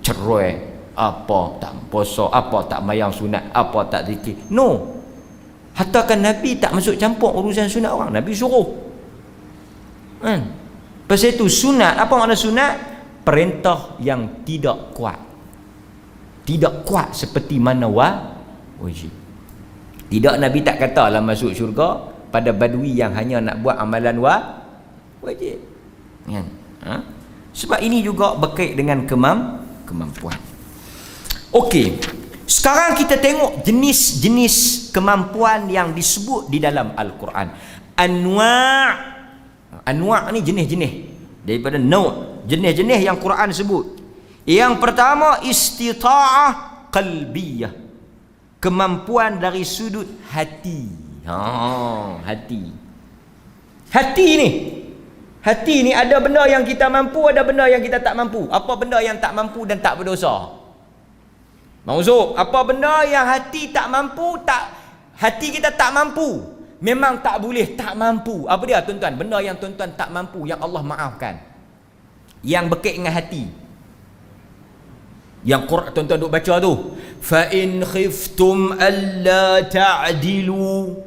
cerai, apa tak puasa, apa tak mayang sunat, apa tak zikir. No. Hatta kan Nabi tak masuk campur urusan sunat orang. Nabi suruh. Pasal itu sunat, apa makna sunat? Perintah yang tidak kuat. Tidak kuat seperti mana wajib. Tidak, Nabi tak kata lah masuk syurga pada badui yang hanya nak buat amalan wajib. Kan? Sebab ini juga berkait dengan kemampuan. Okey. Sekarang kita tengok jenis-jenis kemampuan yang disebut di dalam Al-Quran. Anwa' ni jenis-jenis daripada jenis-jenis yang Quran sebut. Yang pertama, istita'ah qalbiyah, kemampuan dari sudut hati. Hati ni ada benda yang kita mampu, ada benda yang kita tak mampu. Apa benda yang tak mampu dan tak berdosa? Maksud, apa benda yang hati tak mampu, hati kita tak mampu, memang tak boleh, tak mampu. Apa dia tuan-tuan? Benda yang tuan-tuan tak mampu, yang Allah maafkan, yang berkait dengan hati. Yang Quran tuan-tuan duk baca tu, fa in khiftum alla ta'dilu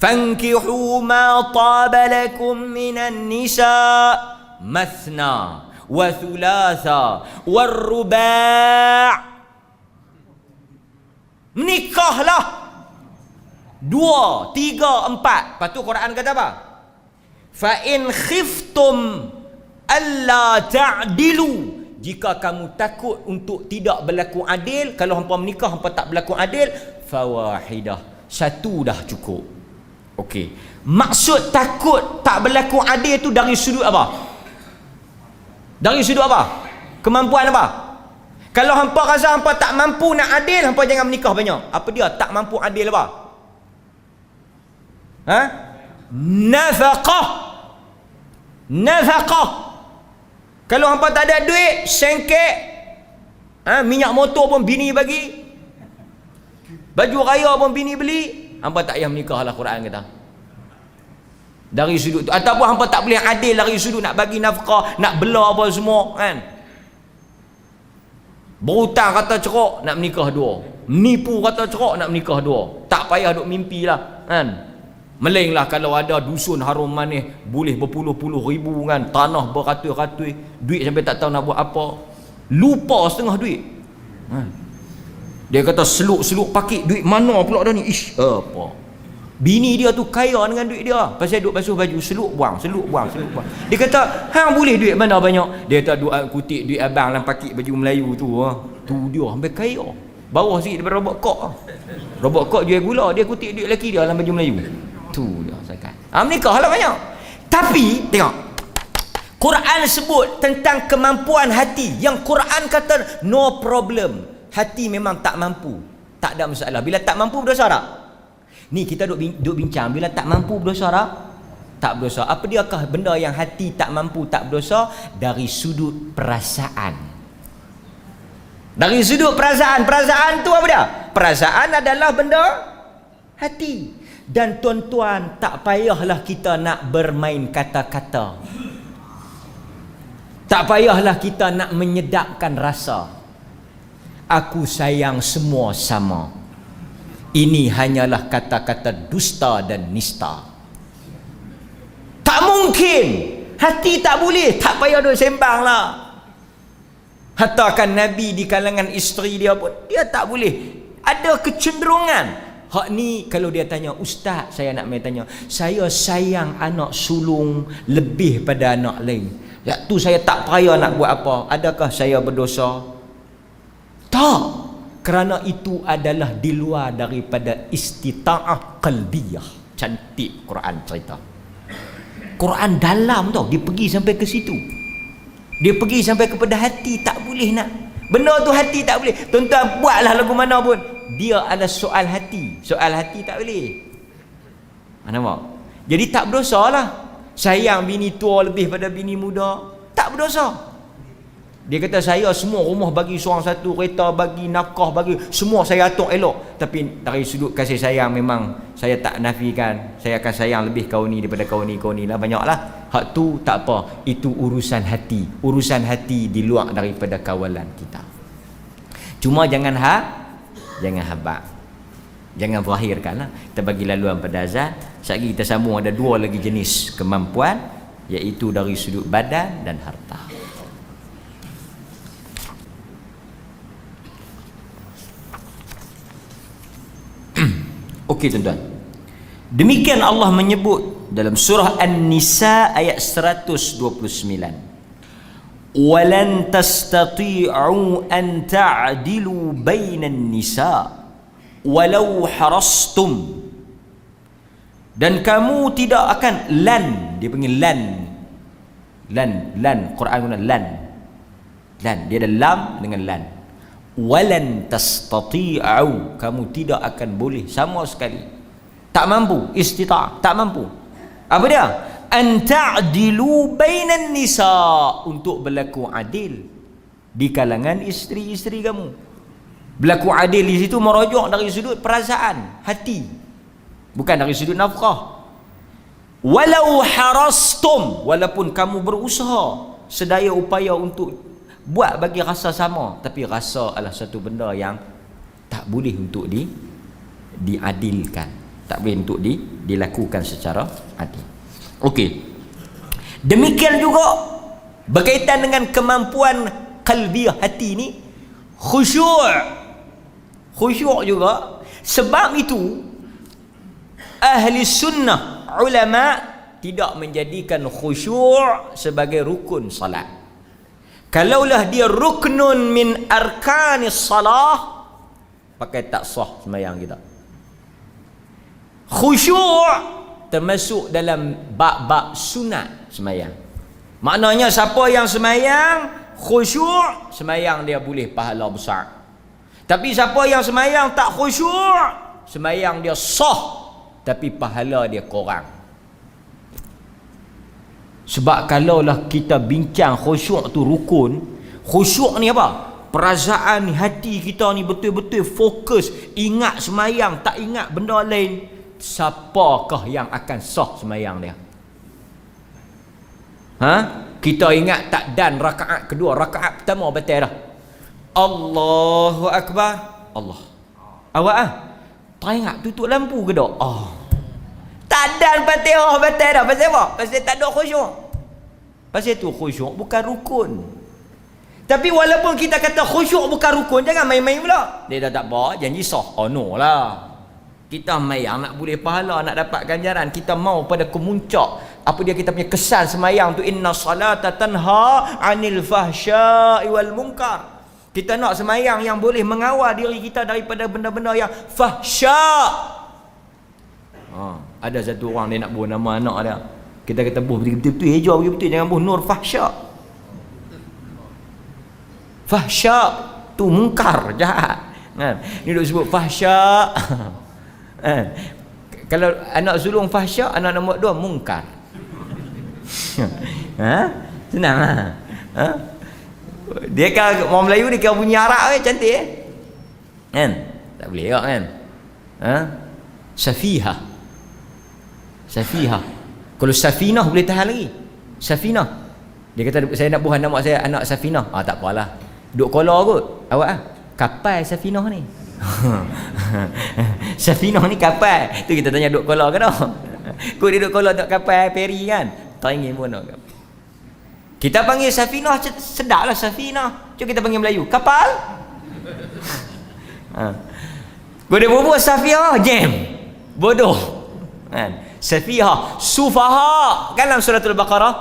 fankihu ma taba lakum minan nisa mathna wa thulatha war ruba'. Menikahlah 2, 3, 4. Lepas tu Quran kata apa? Fa in khiftum alla ta'dilu, jika kamu takut untuk tidak berlaku adil, kalau hampa menikah hampa tak berlaku adil, fawahidah, satu dah cukup. Okey. Maksud takut tak berlaku adil tu dari sudut apa? Dari sudut apa? Kemampuan apa? Kalau hampa rasa hampa tak mampu nak adil, hampa jangan menikah banyak. Apa dia tak mampu adil apa? Nafaqah. Kalau hampa tak ada duit, sengkek, minyak motor pun bini bagi, baju raya pun bini beli, hampa tak payah menikah lah, Quran kata. Dari sudut tu. Ataupun hampa tak boleh adil dari sudut nak bagi nafkah, nak bela apa semua kan. Berhutang kata cerok nak menikah 2, menipu kata cerok nak menikah 2, tak payah duk mimpi lah kan. Melainlah kalau ada dusun harum manis boleh berpuluh-puluh ribu kan, tanah beratus-ratus, duit sampai tak tahu nak buat apa, lupa setengah duit Dia kata seluk-seluk pakit, duit mana pula dah ni, apa. Bini dia tu kaya dengan duit dia, pasal duk basuh baju, seluk buang. Dia kata, hang boleh duit mana banyak? Dia kata, duk kutip duit abang dalam pakit baju Melayu tu. Tu dia sampai kaya. Bawah sikit daripada robot kok. Robot kok jual gula, dia kutip duit lelaki dia dalam baju Melayu. Tu dia sekat. Menikah lah banyak. Tapi tengok, Quran sebut tentang kemampuan hati, yang Quran kata no problem. Hati memang tak mampu, tak ada masalah. Bila tak mampu berdosa tak? Ni kita duk bincang, bila tak mampu berdosa tak? Tak berdosa. Apa diakah benda yang hati tak mampu tak berdosa? Dari sudut perasaan. Dari sudut perasaan. Perasaan tu apa dia? Perasaan adalah benda hati. Dan tuan-tuan, tak payahlah kita nak bermain kata-kata. Tak payahlah kita nak menyedapkan rasa. Aku sayang semua sama. Ini hanyalah kata-kata dusta dan nista. Tak mungkin. Hati tak boleh. Tak payah duk sembang lah. Hatta kan Nabi di kalangan isteri dia pun, dia tak boleh. Ada kecenderungan. Hak ni kalau dia tanya, Ustaz, saya nak main tanya, saya sayang anak sulung lebih pada anak lain. Ya tu saya tak payah nak buat apa. Adakah saya berdosa? Tak. Kerana itu adalah di luar daripada istita'ah qalbiyah. Cantik Quran cerita. Quran dalam tau. Dia pergi sampai ke situ. Dia pergi sampai kepada hati. Tak boleh nak. Benda tu hati tak boleh. Tuan-tuan buatlah lagu mana pun. Dia adalah soal hati. Soal hati tak boleh. Nampak? Jadi tak berdosa lah. Sayang bini tua lebih pada bini muda. Tak berdosa. Dia kata saya semua rumah bagi seorang satu, kereta bagi, nafkah bagi, semua saya atur elok. Tapi dari sudut kasih sayang memang saya tak nafikan. Saya akan sayang lebih kau ni daripada kau ni lah. Banyaklah. Hak tu tak apa. Itu urusan hati. Urusan hati di luar daripada kawalan kita. Cuma jangan habak. Jangan zahirkan lah. Kita bagi laluan pada azan. Sekali kita sambung ada 2 lagi jenis kemampuan, iaitu dari sudut badan dan harta. Okey tuan-tuan. Demikian Allah menyebut dalam surah An-Nisa ayat 129. Walan tastati'u an ta'dilu bainan nisa walau harastum. Dan kamu tidak akan, lan, dia panggil lan. Quran guna lan. Dia ada lam dengan lan. Walan tastati'u, kamu tidak akan boleh sama sekali. Tak mampu, istita', tak mampu. Apa dia? An ta'dilu bainan nisa, untuk berlaku adil di kalangan isteri-isteri kamu. Berlaku adil di situ merujuk dari sudut perasaan, hati. Bukan dari sudut nafkah. Walau harastum, walaupun kamu berusaha sedaya upaya untuk buat bagi rasa sama, tapi rasa adalah satu benda yang tak boleh untuk diadilkan, tak boleh untuk dilakukan secara adil. Okey. Demikian juga berkaitan dengan kemampuan qalbiyah hati ni, khusyuk juga. Sebab itu ahli sunnah, ulama tidak menjadikan khusyuk sebagai rukun salat. Kalaulah dia ruknun min arkanis salah, pakai tak sah sembahyang kita. Khusyuk termasuk dalam bab-bab sunat sembahyang. Maknanya siapa yang sembahyang khusyuk, sembahyang dia boleh pahala besar. Tapi siapa yang sembahyang tak khusyuk, sembahyang dia sah tapi pahala dia kurang. Sebab kalaulah kita bincang khusyuk tu rukun, khusyuk ni apa? Perasaan hati kita ni betul-betul fokus, ingat semayang, tak ingat benda lain. Siapakah yang akan sah semayang dia? Kita ingat tak dan rakaat kedua, rakaat pertama batal dah. Allahu Akbar. Allah. Awak tak ingat tutup lampu ke tak? Tak dan Fatihah batal dah. Pasal apa? Pasal tak ada khusyuk. Pasal tu khusyuk bukan rukun. Tapi walaupun kita kata khusyuk bukan rukun, jangan main-main pula. Dia dah tak apa, janji sah. No lah. Kita mayang nak boleh pahala, nak dapat ganjaran, kita mau pada kemuncak. Apa dia kita punya kesan semayang tu, inna salata tanha anil fahsya'i wal munkar. Kita nak semayang yang boleh mengawal diri kita daripada benda-benda yang fahsya'. Ada satu orang dia nak buh nama anak dia. Kita kata buh betul-betul, hijau betul-betul, jangan buh Nur Fahsya'. Fahsya' tu mungkar, jahat. Ni duk sebut fahsya'. Kalau anak sulung fahsya', anak nombor 2 mungkar. Senang lah. Dia kan orang Melayu dia kan bunyi Arab cantik kan? Tak boleh kan? Safihah. Kalau Safinah boleh tahan lagi. Safinah. Dia kata saya nak buah nama saya anak Safinah. Tak apalah. Duk kola kot. Awak kapal Safinah ni. Safinah ni kapal. Tu kita tanya duk kola ke dah. Kau dia duk kola duk kapal feri kan. Tak ingin pun nak. Kita panggil safinah sedaplah safinah. Cuma kita panggil Melayu kapal. Kau dia bubuh safinah jam. Bodoh. Kan? Safiha, sufaha. Kan dalam surah Al-Baqarah.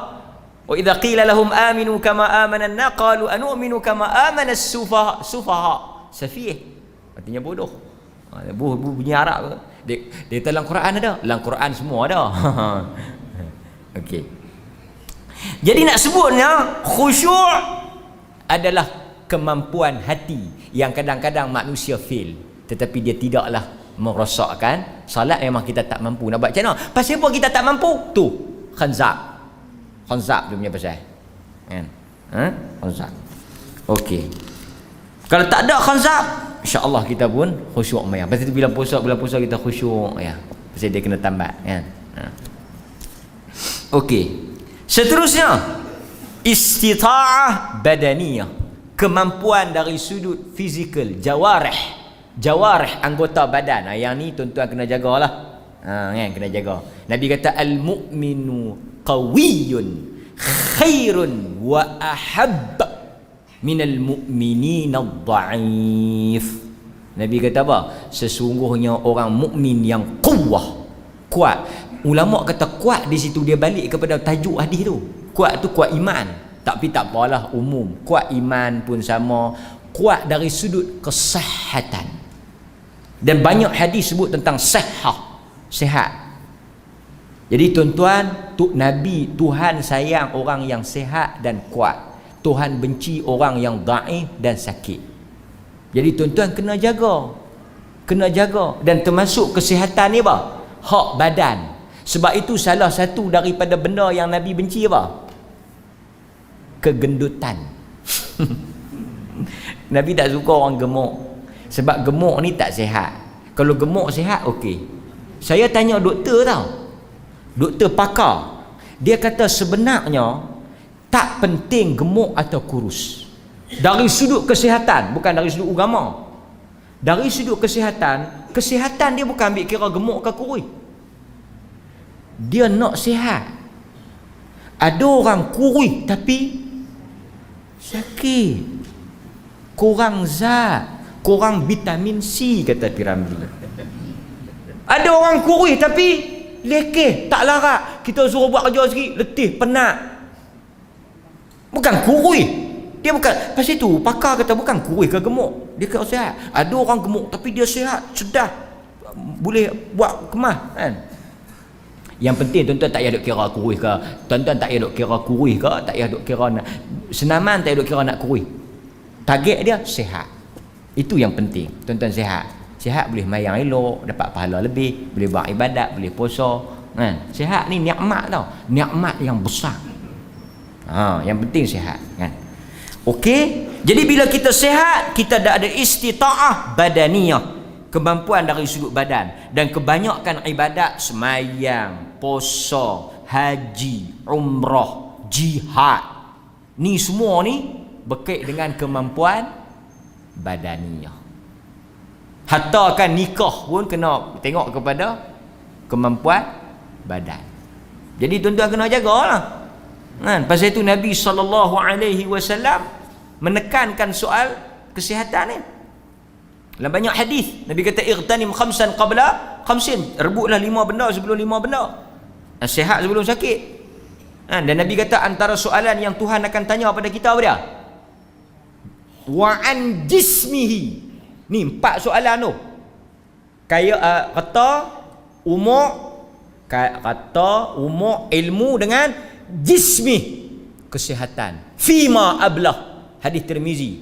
Wa idza qila lahum aminu kama amana an-nas qalu anu'minu kama amana as-sufaha. Sufaha. Safih. Artinya bodoh. Bunyi Arab ke? Dia dalam Quran ada. Dalam Quran semua ada. Okey. Jadi nak sebutnya khusyuk adalah kemampuan hati yang kadang-kadang manusia fail, tetapi dia tidaklah merosakkan. Salat memang kita tak mampu nak buat macam mana. Pasal apa kita tak mampu? Tu khanzab. Khanzab dia punya pasal. Kan? Khanzab. Okey. Kalau tak ada khanzab, insya-Allah kita pun khusyuk mayang. Pasal tu bulan puasa kita khusyuk ya. Pasal dia kena tambat kan. Okey. Seterusnya istita'ah badaniyah, kemampuan dari sudut fizikal, jawarih anggota badan. Yang ni tuan-tuan kena jagalah. Kan kena jaga. Nabi kata al-mu'minu qawiyyun khairun wa ahab minal mu'minin ad-dha'if. Nabi kata apa? Sesungguhnya orang mukmin yang kuat. Ulama kata kuat di situ dia balik kepada tajuk hadis tu. Kuat tu kuat iman. Tapi tak apalah umum. Kuat iman pun sama. Kuat dari sudut kesihatan. Dan banyak hadis sebut tentang sihat. Jadi tuan-tuan, Nabi, Tuhan sayang orang yang sihat dan kuat. Tuhan benci orang yang dhaif dan sakit. Jadi tuan-tuan kena jaga. Dan termasuk kesihatan ni apa? Hak badan. Sebab itu salah satu daripada benda yang Nabi benci apa? Kegendutan. Nabi tak suka orang gemuk. Sebab gemuk ni tak sihat. Kalau gemuk sihat, okey. Saya tanya doktor tau. Doktor pakar. Dia kata sebenarnya tak penting gemuk atau kurus. Dari sudut kesihatan, bukan dari sudut agama. Dari sudut kesihatan dia bukan ambil kira gemuk ke kurus. Dia nak sihat. Ada orang kurus tapi sakit, kurang zat, kurang vitamin C kata Piramli. Ada orang kurus tapi lekeh, tak larat. Kita suruh buat kerja sikit, letih, penat. Bukan kurus. Dia bukan. Pasal itu pakar kata bukan kurus ke gemuk, dia kata sihat. Ada orang gemuk tapi dia sihat, cerdas, boleh buat kemas kan. Yang penting tuan-tuan tak payah duk kira kurus ke. Tuan-tuan tak payah duk kira kurus ke, tak payah duk kira nak senaman, tak payah duk kira nak kurus. Target dia sihat. Itu yang penting. Tuan-tuan sihat. Sihat boleh mayang elok, dapat pahala lebih, boleh buat ibadat, boleh puasa. Kan? Sihat ni nikmat tau. Nikmat yang besar. Yang penting sihat kan. Okey. Jadi bila kita sihat, kita dah ada istita'ah badaniyah, kemampuan dari sudut badan. Dan kebanyakan ibadat semayang, puasa, haji, umrah, jihad, ni semua ni berkait dengan kemampuan badaniyah. Hatta kan nikah pun kena tengok kepada kemampuan badan. Jadi tuan-tuan kena jagalah. Kan? Pasal itu Nabi SAW menekankan soal kesihatan ni. Dalam banyak hadis Nabi kata irtanim khamsan qabla khamsin, rebutlah 5 benda sebelum 5 benda. Sihat sebelum sakit. Dan Nabi kata antara soalan yang Tuhan akan tanya pada kita apa dia? Wa an jismihi. Ni 4 soalan tu. Kayak kata umur ilmu dengan jismi, kesihatan. Fima ablah, hadis Tirmizi.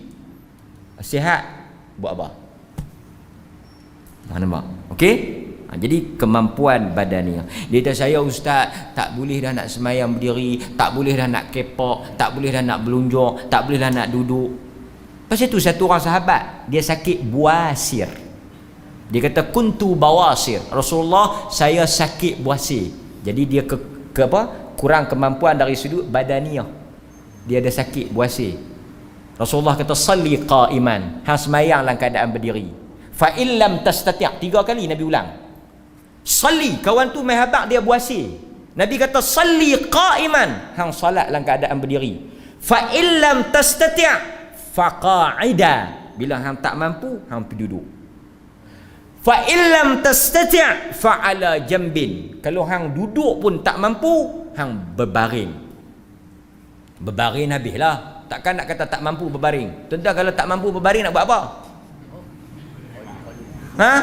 Sihat buat apa? Nampak? Okey? Jadi kemampuan badannya. Dia kata saya ustaz, tak boleh dah nak semayang berdiri, tak boleh dah nak kepak, tak boleh dah nak belunjuk, tak boleh dah nak duduk. Pasal tu satu orang sahabat, dia sakit buasir. Dia kata kuntu bawasir. Rasulullah, saya sakit buasir. Jadi dia kurang kemampuan dari sudut badaniyah. Dia ada sakit buasir. Rasulullah kata salli qa'iman, hang semayang dalam keadaan berdiri. Fa illam tastati', 3 kali Nabi ulang. Salli, kawan tu mai habaq dia buasi. Nabi kata salli qa'iman, hang solat dalam keadaan berdiri. Fa illam tastati' fa qa'ida, bila hang tak mampu hang pergi duduk. Fa illam tastati' fa ala jambin, kalau hang duduk pun tak mampu hang berbaring. Berbaring habislah. Takkan nak kata tak mampu berbaring. Tuan-tuan, kalau tak mampu berbaring nak buat apa? Ha?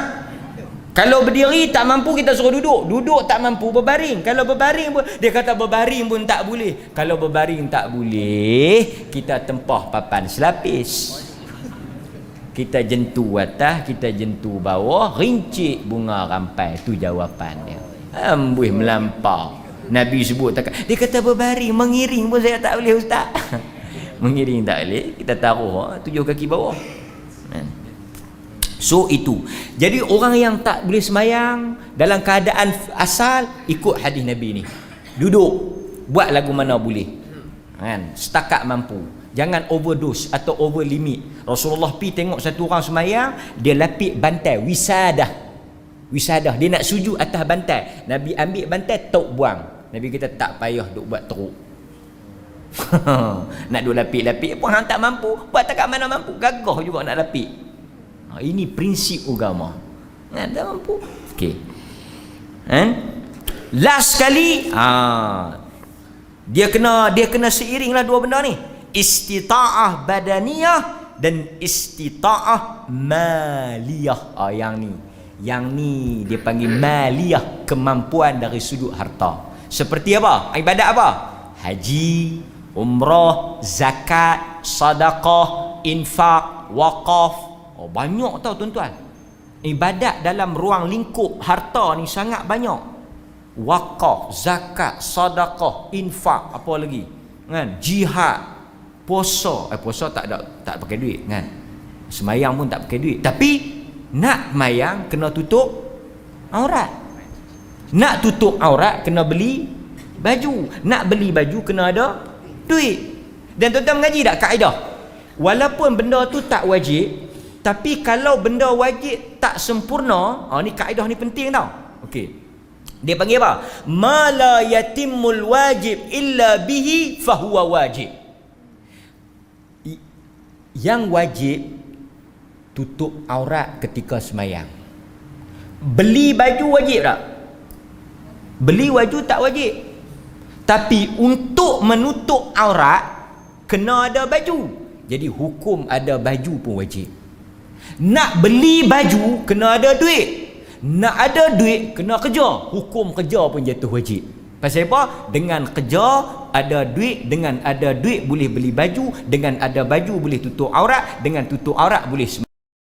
Kalau berdiri tak mampu kita suruh duduk. Duduk tak mampu berbaring. Kalau berbaring pun dia kata berbaring pun tak boleh. Kalau berbaring tak boleh, kita tempah papan selapis. Kita jentu atas, kita jentu bawah, rincik bunga rampai. Tu jawapan dia. Amboi melampau. Nabi sebut tak. Dia kata berbaring, mengiring pun saya tak boleh ustaz. Mengiring tak boleh. Kita taruh 7 kaki bawah. So itu. Jadi orang yang tak boleh semayang dalam keadaan asal, ikut hadis Nabi ni. Duduk, buat lagu mana boleh. Kan? Setakat mampu. Jangan overdose atau over limit. Rasulullah pi tengok satu orang semayang, dia lapik bantai, wisadah. Wisadah, dia nak sujud atas bantai. Nabi ambil bantai, tok buang. Nabi kata tak payah duk buat teruk. Nak duk lapik-lapik pun hang tak mampu. Buat takat mana mampu, gagah juga nak lapik. Ini prinsip agama. Tak mampu. Okey. Last sekali, dia kena seiringlah dua benda ni. Istita'ah badaniyah dan istita'ah maliyah. Yang ni dia panggil maliyah, kemampuan dari sudut harta. Seperti apa? Ibadat apa? Haji, umrah, zakat, sedekah, infak, wakaf. Banyak tau tuan-tuan. Ibadat dalam ruang lingkup harta ni sangat banyak. Wakaf, zakat, sedekah, infak, apa lagi? Kan? Jihad, puasa. Puasa tak pakai duit kan. Semayang pun tak pakai duit. Tapi nak mayang kena tutup aurat. Nak tutup aurat kena beli baju. Nak beli baju kena ada duit. Dan tuan-tuan mengaji tak kaedah? Walaupun benda tu tak wajib, tapi kalau benda wajib tak sempurna, ni kaedah ni penting tau. Okey. Dia panggil apa? Ma la yatimul wajib illa bihi fahuwa wajib. Yang wajib tutup aurat ketika semayang. Beli baju wajib tak? Beli baju tak wajib. Tapi untuk menutup aurat kena ada baju. Jadi hukum ada baju pun wajib. Nak beli baju kena ada duit. Nak ada duit kena kerja. Hukum kerja pun jatuh wajib. Pasal apa? Dengan kerja ada duit, dengan ada duit boleh beli baju, dengan ada baju boleh tutup aurat, dengan tutup aurat boleh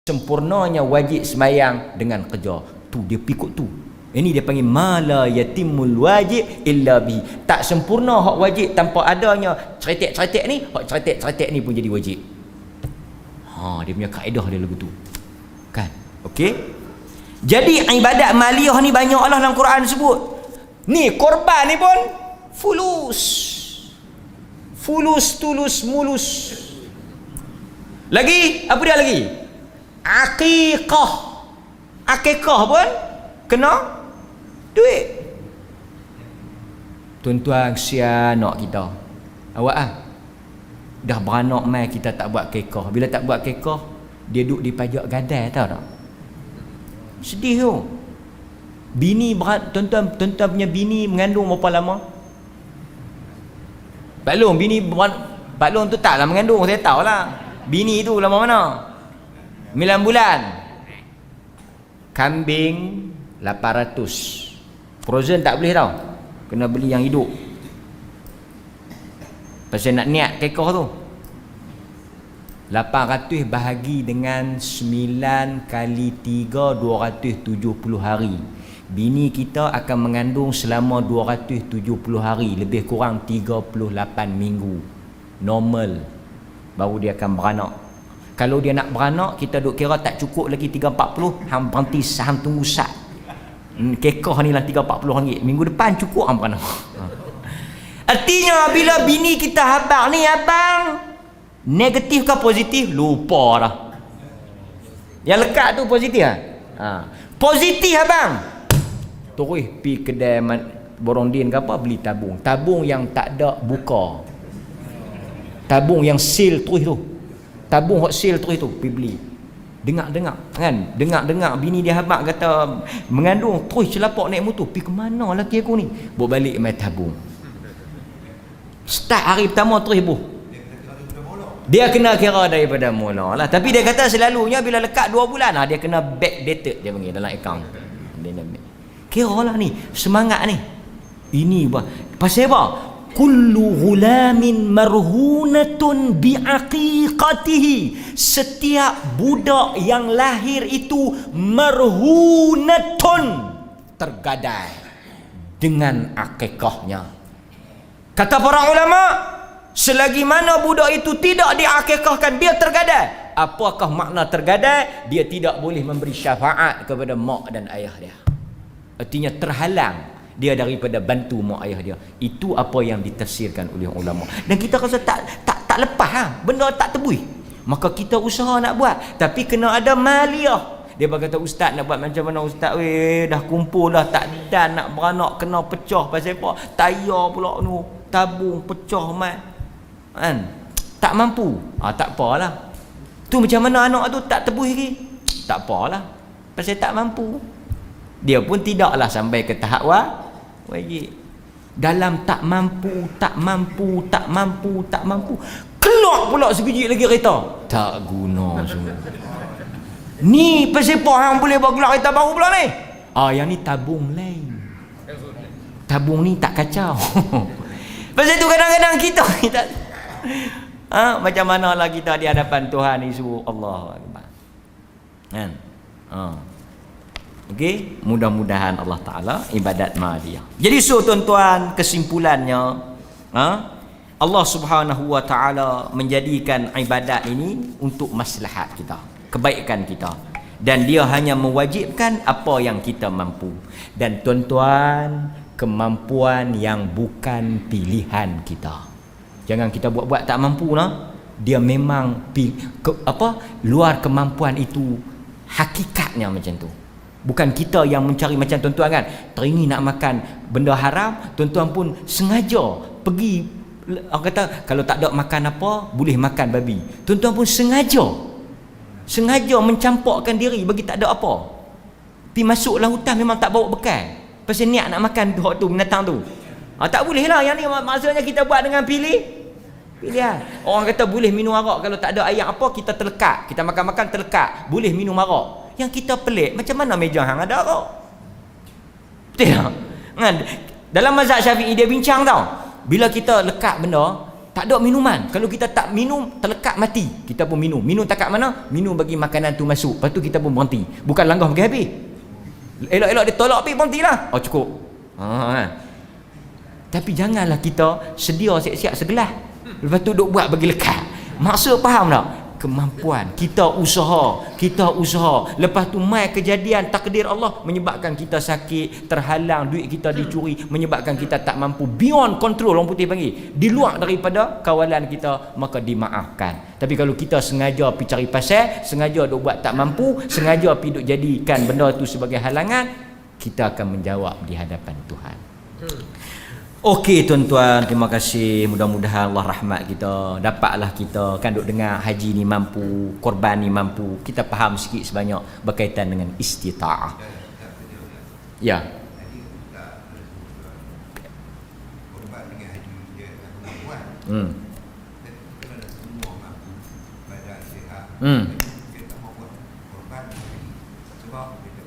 sempurnanya wajib semayang dengan kerja. Tu dia pikut tu. Ini dia panggil mala yatimul wajib illa bi. Tak sempurna hak wajib tanpa adanya ceretek-ceretek ni, hak ceretek-ceretek ni pun jadi wajib. Dia punya kaedah dia lagu tu. Kan? Okey? Jadi ibadat maliyah ni banyak Allah dalam Quran sebut. Ni korban ni pun fulus. Fulus, tulus, mulus. Lagi, apa dia lagi? Aqiqah. Aqiqah pun kena duit. Tuan-tuan, kesian anak kita. Awak dah beranak mai kita tak buat kekah. Bila tak buat kekah, dia duduk di pajak gadai, tahu tak? Sedih tu. Bini tuan-tuan punya bini mengandung berapa lama? Baklong bini baklong tu taklah mengandung, saya tahulah. Bini tu lama mana? 9 bulan. Kambing 800. Frozen tak boleh tau. Kena beli yang hidup. Pasal nak niat kekah tu 800 bahagi dengan 9 kali 3 270 hari. Bini kita akan mengandung selama 270 hari, lebih kurang 38 minggu. Normal baru dia akan beranak. Kalau dia nak beranak, kita duk kira tak cukup lagi 340, hang berhenti saham tunggu sat. Kekah ni lah 340 ringgit. Minggu depan cukup hang beranak. Artinya bila bini kita habang ni, abang negatif ke positif? Lupa dah. Yang lekat tu positif lah. Positif abang. Terus pergi kedai Borondin ke apa, beli tabung. Tabung yang tak ada buka. Tabung yang seal terus tu. Tabung hot seal terus tu pergi beli. Dengar-dengar kan, dengar-dengar bini dia habaq kata mengandung, terus celapak naik motor. Pergi ke mana laki aku ni? Bawa balik mai tabung. Start hari pertama terus ibu. Dia kena kira daripada mula lah. Tapi dia kata selalunya bila lekat 2 bulan dia kena backdated, dia panggil dalam akaun. Dia nak kira lah ni, semangat ni. Ini pasal apa? Kullu ghulamin marhunatun biaqiqatihi. Setiap budak yang lahir itu marhunatun, tergadai dengan akikahnya. Kata para ulama, selagi mana budak itu tidak diakikahkan, dia tergadai. Apakah makna tergadai? Dia tidak boleh memberi syafaat kepada mak dan ayah dia. Artinya terhalang dia daripada bantu mak ayah dia. Itu apa yang ditafsirkan oleh ulama. Dan kita rasa tak lepas benda tak tebuih. Maka kita usaha nak buat, tapi kena ada maliyah. Dia berkata, ustaz nak buat macam mana ustaz? Dah kumpul dah, tak dan nak beranak kena pecah pasal apa? Tayar pula tu, tabung pecah mat. Kan? Tak mampu. Tak apalah. Tu macam mana anak tu tak tebuih lagi? Tak apalah. Pasal tak mampu. Dia pun tidaklah sampai ke tahap wajib. Dalam tak mampu, keluar pula sebiji lagi kereta. Tak guna semua. Ni pasal apa hang boleh bawa keluar kereta baru pula ni? Yang ni tabung lain. Tabung ni tak kacau. Pasal tu kadang-kadang kita macam mana lah kita di hadapan Tuhan isu Allahu Akbar. Kan? Okey, mudah-mudahan Allah Taala ibadat madiyah. Jadi tuan-tuan, kesimpulannya Allah Subhanahu wa taala menjadikan ibadat ini untuk maslahat kita, kebaikan kita, dan dia hanya mewajibkan apa yang kita mampu. Dan tuan-tuan, kemampuan yang bukan pilihan kita. Jangan kita buat-buat tak mampu dia memang luar kemampuan itu, hakikatnya macam tu. Bukan kita yang mencari macam tuan-tuan kan. Teringin nak makan benda haram, tuan-tuan pun sengaja pergi. Orang kata kalau tak ada makan apa, boleh makan babi. Tuan-tuan pun sengaja mencampakkan diri bagi tak ada apa. Pergi masuklah hutan memang tak bawa bekal. Pasal niat nak makan tu binatang tu. Tak boleh lah. Yang ni maksudnya kita buat dengan pilihan. Orang kata boleh minum arak kalau tak ada air apa, kita terlekat. Kita makan-makan terlekat. Boleh minum arak. Yang kita pelik, macam mana meja hang ada arak? Betul tak? Kan? Dalam mazhab Syafi'i dia bincang tau. Bila kita lekat benda, tak ada minuman. Kalau kita tak minum, terlekat mati. Kita pun minum. Minum tak kat mana? Minum bagi makanan tu masuk. Lepas tu kita pun berhenti. Bukan langgah pergi habis. Elok-elok dia tolak pergi, berhentilah. Cukup. Tapi janganlah kita sedia siap-siap segelas. Lepas tu duk buat bagi lekat. Maksud faham tak? Kemampuan kita usaha. Lepas tu mai kejadian takdir Allah menyebabkan kita sakit, terhalang, duit kita dicuri, menyebabkan kita tak mampu, beyond control orang putih panggil, di luar daripada kawalan kita, maka dimaafkan. Tapi kalau kita sengaja pergi cari pasal, sengaja duk buat tak mampu, sengaja pergi duk jadikan benda tu sebagai halangan, kita akan menjawab di hadapan Tuhan. Okey tuan-tuan, terima kasih. Mudah-mudahan Allah rahmat kita. Dapatlah kita kan duk dengar haji ni mampu, korban ni mampu. Kita faham sikit sebanyak berkaitan dengan istita'ah. Ya. Korban dengan haji dia kemampuan. Kita semua mampu, badan sihat. Kita tak mau buat korban sebab kita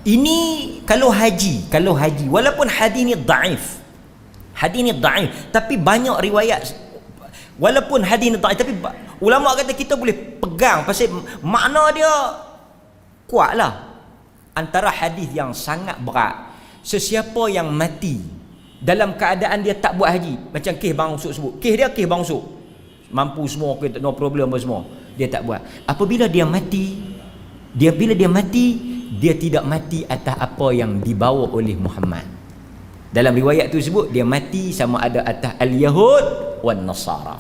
ini kalau haji walaupun hadis ni dhaif, tapi banyak riwayat. Walaupun hadis ni dhaif, tapi ulama kata kita boleh pegang pasal makna dia kuatlah. Antara hadis yang sangat berat, sesiapa yang mati dalam keadaan dia tak buat haji, macam kes bang Usuk sebut, kes bang Usuk mampu semua, no problem apa semua, dia tak buat. Apabila dia mati, dia tidak mati atas apa yang dibawa oleh Muhammad. Dalam riwayat tu sebut dia mati sama ada atas al-Yahud wan Nasara.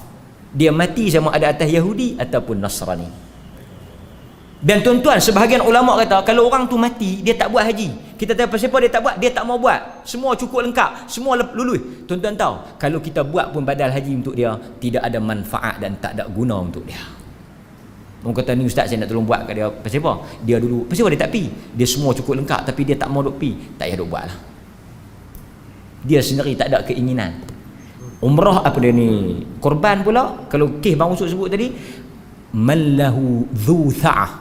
Dia mati sama ada atas Yahudi ataupun Nasrani. Dan tuan-tuan, sebahagian ulama kata kalau orang tu mati dia tak buat haji, kita tanya pasal apa dia tak buat, dia tak mau buat, semua cukup lengkap, semua lulus. Tuan-tuan tahu, kalau kita buat pun badal haji untuk dia tidak ada manfaat dan tak ada guna untuk dia. Orang kata ni ustaz saya nak tolong buat kat dia, pasal apa? Dia dulu, pasal apa dia tak pi? Dia semua cukup lengkap tapi dia tak mau duk pi, tak payah duk buat lah. Dia sendiri tak ada keinginan. Umrah apa dia ni? Korban pula, kalau kes bang Usuk sebut tadi, mallahu dhu sa'ah.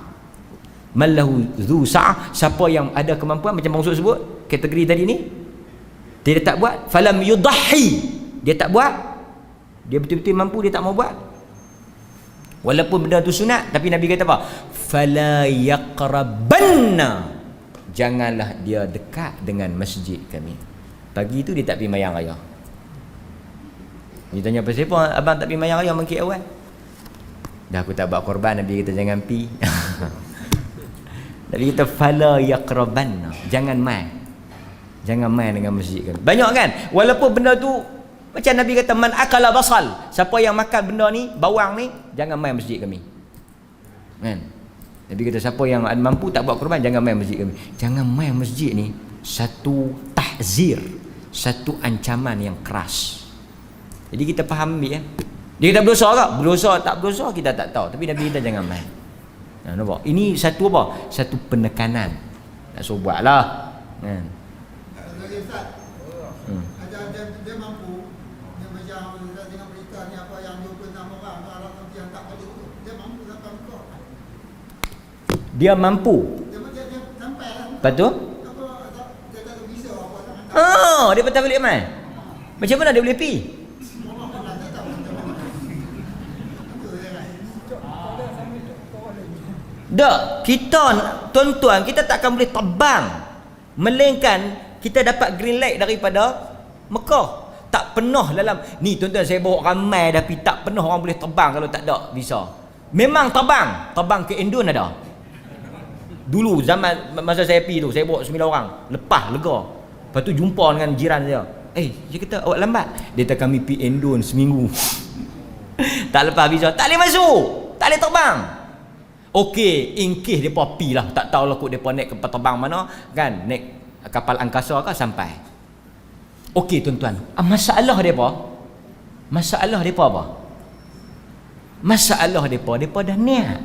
Mallahu dhu sa'ah, siapa yang ada kemampuan macam bang Usuk sebut kategori tadi ni, dia tak buat, falam yudahi, dia tak buat, dia betul-betul mampu dia tak mau buat, walaupun benda tu sunat, tapi Nabi kata apa? Fala yaqrabanna, janganlah dia dekat dengan masjid kami. Pagi tu dia tak pergi mayang raya. Dia tanya pasal apa abang tak pergi mayang raya mangkit awal? Dah aku tak buat korban, Nabi kata jangan pi. Nabi kata fala yaqrabanna, jangan mai. Jangan mai dengan masjid kami. Banyak kan? Walaupun benda tu macam Nabi kata man akala basal, siapa yang makan benda ni, bawang ni, jangan mai masjid kami. Kan? Nabi kata siapa yang mampu tak buat korban jangan mai masjid kami. Jangan mai masjid ni satu tahzir, satu ancaman yang keras. Jadi kita faham ya. Dia kata berdosa ke? Berdosa tak berdosa kita tak tahu, tapi Nabi kata jangan mai. Nah, nampak? Ini satu apa? Satu penekanan. Nak suruh buatlah. Kan? Lagi Ustaz, dia mampu, dia macam dengan berita ni apa yang 26 orang Arab yang tak boleh tu, dia mampu sampai Mekah. Dia mampu. Dia sampai lah. Lepas tu? Apa dia tak ada visa apa Dia patah balik mai. Macam mana dia boleh pi? Tak, kita tuan-tuan, kita tak akan boleh terbang melainkan kita dapat green light daripada Mekah. Tak pernah dalam ni tuan-tuan, saya bawa ramai tapi tak pernah orang boleh terbang kalau tak ada visa. Memang terbang ke Indon ada. Dulu zaman masa saya pergi tu, saya bawa 9 orang, lepas lega. Lepas tu jumpa dengan jiran dia. Dia kata awak lambat. Dia kata kami pergi Indon seminggu. Tak lepas visa, tak boleh masuk, tak boleh terbang. Okey, in case depa pi lah, tak tahulah kok depa naik kapal terbang mana kan, naik kapal angkasa ke sampai. Okey tuan-tuan, masalah depa apa? Masalah depa dah niat.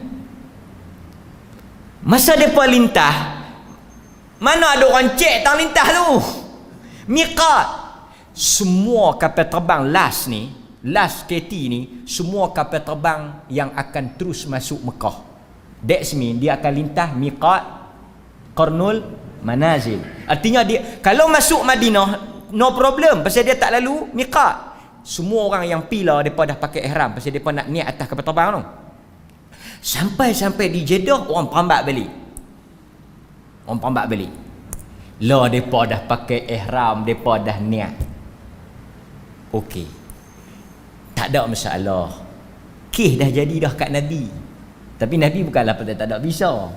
Masa depa lintah, mana ada orang cek tang lintah tu. Miqat. Semua kapal terbang last KT ni, semua kapal terbang yang akan terus masuk Mekah. That's mean dia akan lintah miqat Qarnul Manazil. Artinya dia kalau masuk Madinah no problem pasal dia tak lalu miqat. Semua orang yang pila depa dah pakai ihram pasal depa nak niat atas kapal terbang tu. Sampai di Jeddah orang perambat balik. Lah depa dah pakai ihram, depa dah niat. Okey. Tak ada masalah. Kes dah jadi dah kat Nabi. Tapi Nabi bukanlah pada tak ada visa.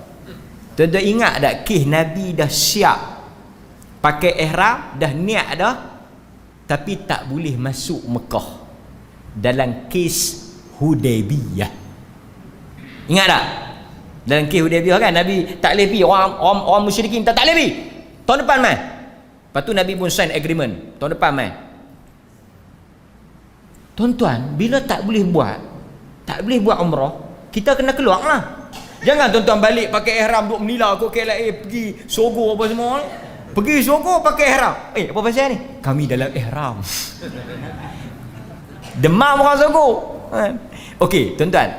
Tuan-tuan ingat tak kes Nabi dah siap pakai ihram, dah niat dah, tapi tak boleh masuk Mekah dalam kes Hudaybiyah. Ingat tak? Dalam kes Hudaybiyah kan Nabi tak boleh pergi, orang musyrikin tak boleh pergi. Tahun depan mai. Lepas tu Nabi pun sign agreement. Tahun depan mai. Tuan-tuan, bila tak boleh buat umrah, kita kena keluar lah. Jangan tuan-tuan balik pakai ihram duk menila kok KLA pergi Sogo apa semua. Pergi Sogo pakai ihram. Apa pasal ni? Kami dalam ihram. Demam orang Sogo. Okey, tuan-tuan.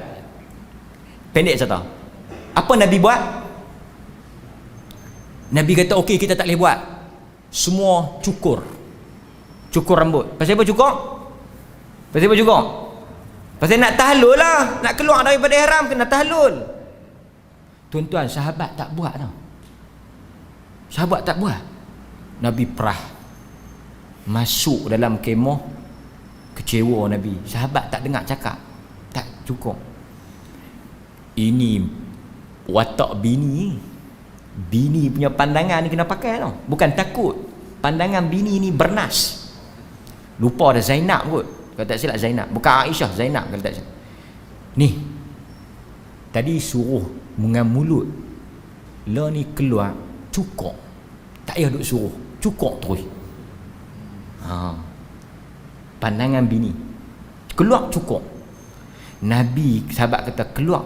Pendek cerita. Apa Nabi buat? Nabi kata okey kita tak boleh buat. Semua cukur rambut. Pasal apa cukur? Pasal nak tahlul lah, nak keluar daripada ihram kena tahlul. Tuan-tuan, sahabat tak buat tau. Nabi perah masuk dalam kemah, kecewa Nabi. Sahabat tak dengar cakap, tak cukup. Ini watak bini punya pandangan ni kena pakai tau. Bukan takut, pandangan bini ni bernas. Lupa ada Zainab kot. Kalau tak silap Zainab, bukan Aisyah, Zainab kalau tak silap. Ni tadi suruh Dengan mulut la ni keluar cukup. Tak payah duk suruh, cukup terus. Pandangan bini keluar cukup. Nabi, sahabat kata keluar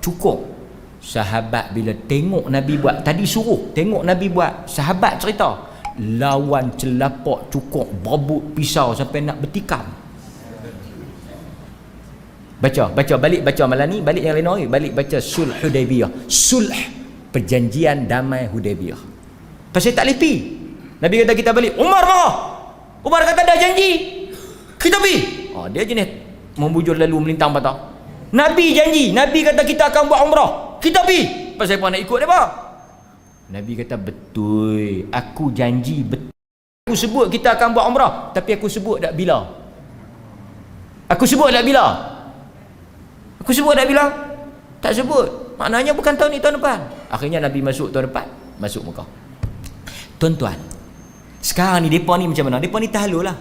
cukup. Sahabat bila tengok Nabi buat, tadi suruh tengok Nabi buat, sahabat cerita lawan celapak cukup, berebut pisau sampai nak bertikam. Baca balik, baca malam ni, balik yang lain, balik baca sulh Hudaibiyah, sulh perjanjian damai Hudaibiyah. Pasal tak lepi. Nabi kata kita balik, Umar marah. Umar kata dah janji kita pergi. Dia jenis membujur lalu melintang patah. Nabi janji, Nabi kata kita akan buat umrah, kita pergi. Pasal apa nak ikut dia apa? Nabi kata betul, aku janji betul. Aku sebut kita akan buat umrah, tapi aku sebut tak bila. Aku sebut tak bila. Tak sebut. Maknanya bukan tahun ni, tahun depan. Akhirnya Nabi masuk tahun depan, masuk Mekah. Tuan-tuan, sekarang ni depa ni macam mana? Depa ni tahlul lah.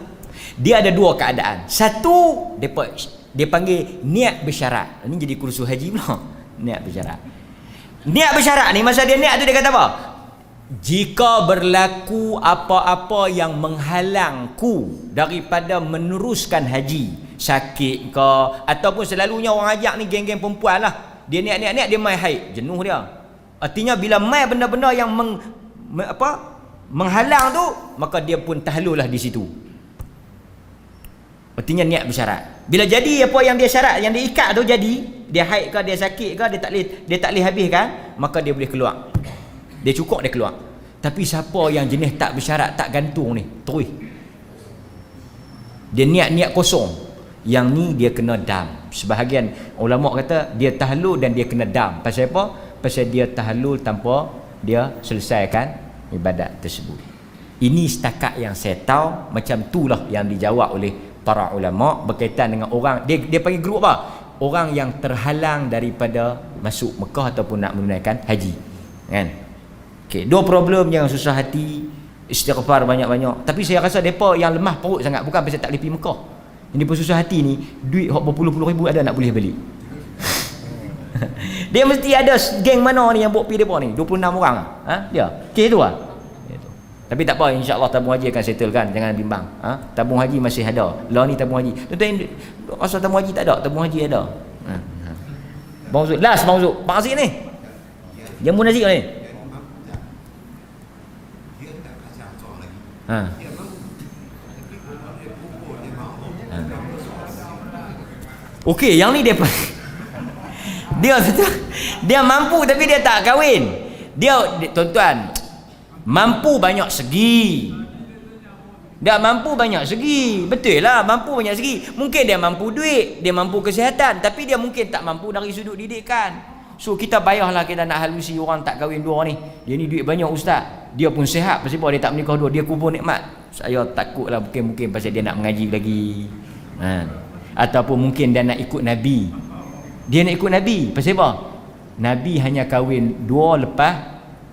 Dia ada dua keadaan. Satu, dia panggil niat bersyarat. Ini jadi kursus haji pula. Niat bersyarat. Niat bersyarat ni, masa dia niat tu dia kata apa? Jika berlaku apa-apa yang menghalangku daripada meneruskan haji, sakit ke, ataupun selalunya orang ajak ni geng-geng perempuan lah, dia niat dia mai haid, jenuh dia. Artinya bila mai benda-benda yang menghalang tu, maka dia pun tahlul lah di situ. Artinya niat bersyarat. Bila jadi apa yang dia syarat, yang dia ikat tu jadi, dia haid ke, dia sakit ke, dia tak boleh habiskan, maka dia boleh keluar. Dia cukup, dia keluar. Tapi siapa yang jenis tak bersyarat, tak gantung ni, terus dia niat kosong, yang ni dia kena dam. Sebahagian ulama kata dia tahlul dan dia kena dam. Pasal apa? Pasal dia tahlul tanpa dia selesaikan ibadat tersebut. Ini setakat yang saya tahu. Macam itulah yang dijawab oleh para ulama berkaitan dengan orang, dia panggil grup apa? Orang yang terhalang daripada masuk Mekah ataupun nak menunaikan haji, kan? Okey, dua problem yang susah hati, istighfar banyak-banyak. Tapi saya rasa depa yang lemah perut sangat, bukan pasal tak boleh pergi Mekah. Ini pun susah hati ni, duit hok berpuluh-puluh ribu ada nak boleh balik. Dia mesti ada geng mana ni yang buat pergi depa ni, 26 orang. Dia. Okey tu lah. Tapi tak apa, insya-Allah tabung haji akan settlekan, jangan bimbang. Tabung haji masih ada. Lah ni tabung haji. Tuan-tuan rasa tabung haji tak ada, tabung haji ada. Bang Zul, last Bang Zul. Bang Aziz ni. Jamu nasi ni. Okey, yang ni dia dia mampu tapi dia tak kahwin. Dia tuan-tuan, mampu banyak segi. Dia mampu banyak segi. Betul lah, mampu banyak segi. Mungkin dia mampu duit, dia mampu kesihatan, tapi dia mungkin tak mampu dari sudut didikan. So kita bayarlah kita nak halusi orang tak kahwin dua ni. Dia ni duit banyak ustaz, dia pun sihat, pasal apa dia tak menikah dua, dia kubur nikmat. Saya takutlah mungkin pasal dia nak mengaji lagi. Ataupun mungkin dia nak ikut Nabi. Dia nak ikut Nabi, pasal apa? Nabi hanya kahwin dua lepas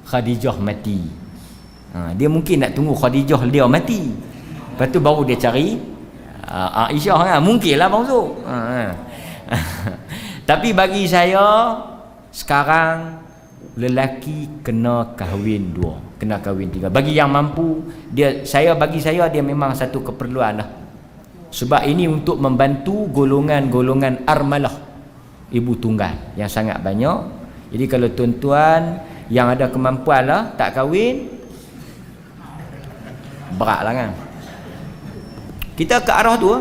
Khadijah mati. Dia mungkin nak tunggu Khadijah dia mati, lepas tu baru dia cari Aisyah kan? Mungkinlah Bang Zul. Tapi bagi saya sekarang lelaki kena kahwin dua, kena kahwin tiga. Bagi yang mampu, bagi saya dia memang satu keperluan lah. Sebab ini untuk membantu golongan-golongan armalah, ibu tunggal yang sangat banyak. Jadi kalau tuan-tuan yang ada kemampuan lah tak kahwin, berat lah kan. Kita ke arah tu.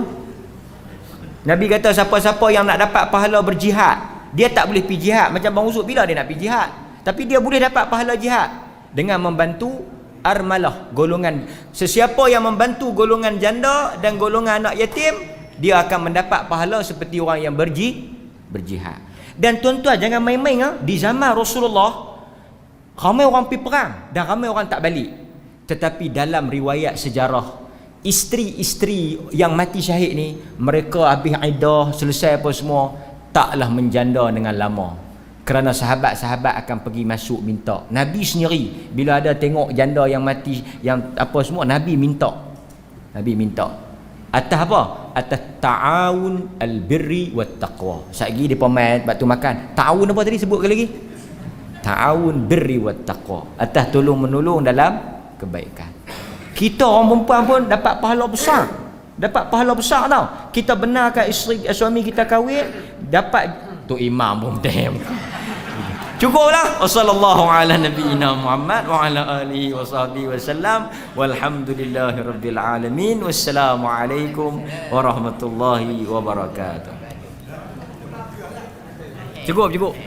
Nabi kata siapa-siapa yang nak dapat pahala berjihad, dia tak boleh pergi jihad macam Bang Uzud bila dia nak pergi jihad, tapi dia boleh dapat pahala jihad dengan membantu armalah, golongan. Sesiapa yang membantu golongan janda dan golongan anak yatim, dia akan mendapat pahala seperti orang yang berjihad. Dan tuan-tuan jangan main-main di zaman Rasulullah ramai orang pergi perang dan ramai orang tak balik. Tetapi dalam riwayat sejarah, isteri-isteri yang mati syahid ni, mereka habis iddah, selesai apa semua, taklah menjanda dengan lama. Kerana sahabat-sahabat akan pergi masuk minta. Nabi sendiri bila ada tengok janda yang mati, yang apa semua, Nabi minta. Atas apa? Atas ta'awun al-birri wat taqwa. Satgi depa main waktu makan. Ta'awun apa tadi sebut lagi? ta'awun birri wat taqwa, atas tolong menolong dalam kebaikan. Kita orang perempuan pun dapat pahala besar. Dapat pahala besar tau. Kita benarkan isteri suami kita kahwin, dapat tu imam pun tem. Cukuplah. Wassallallahu ala nabiyyina Muhammad wa ala alihi wa sahbihi wasallam. Walhamdulillahirabbil alamin. Wassalamualaikum warahmatullahi wabarakatuh. Cukup.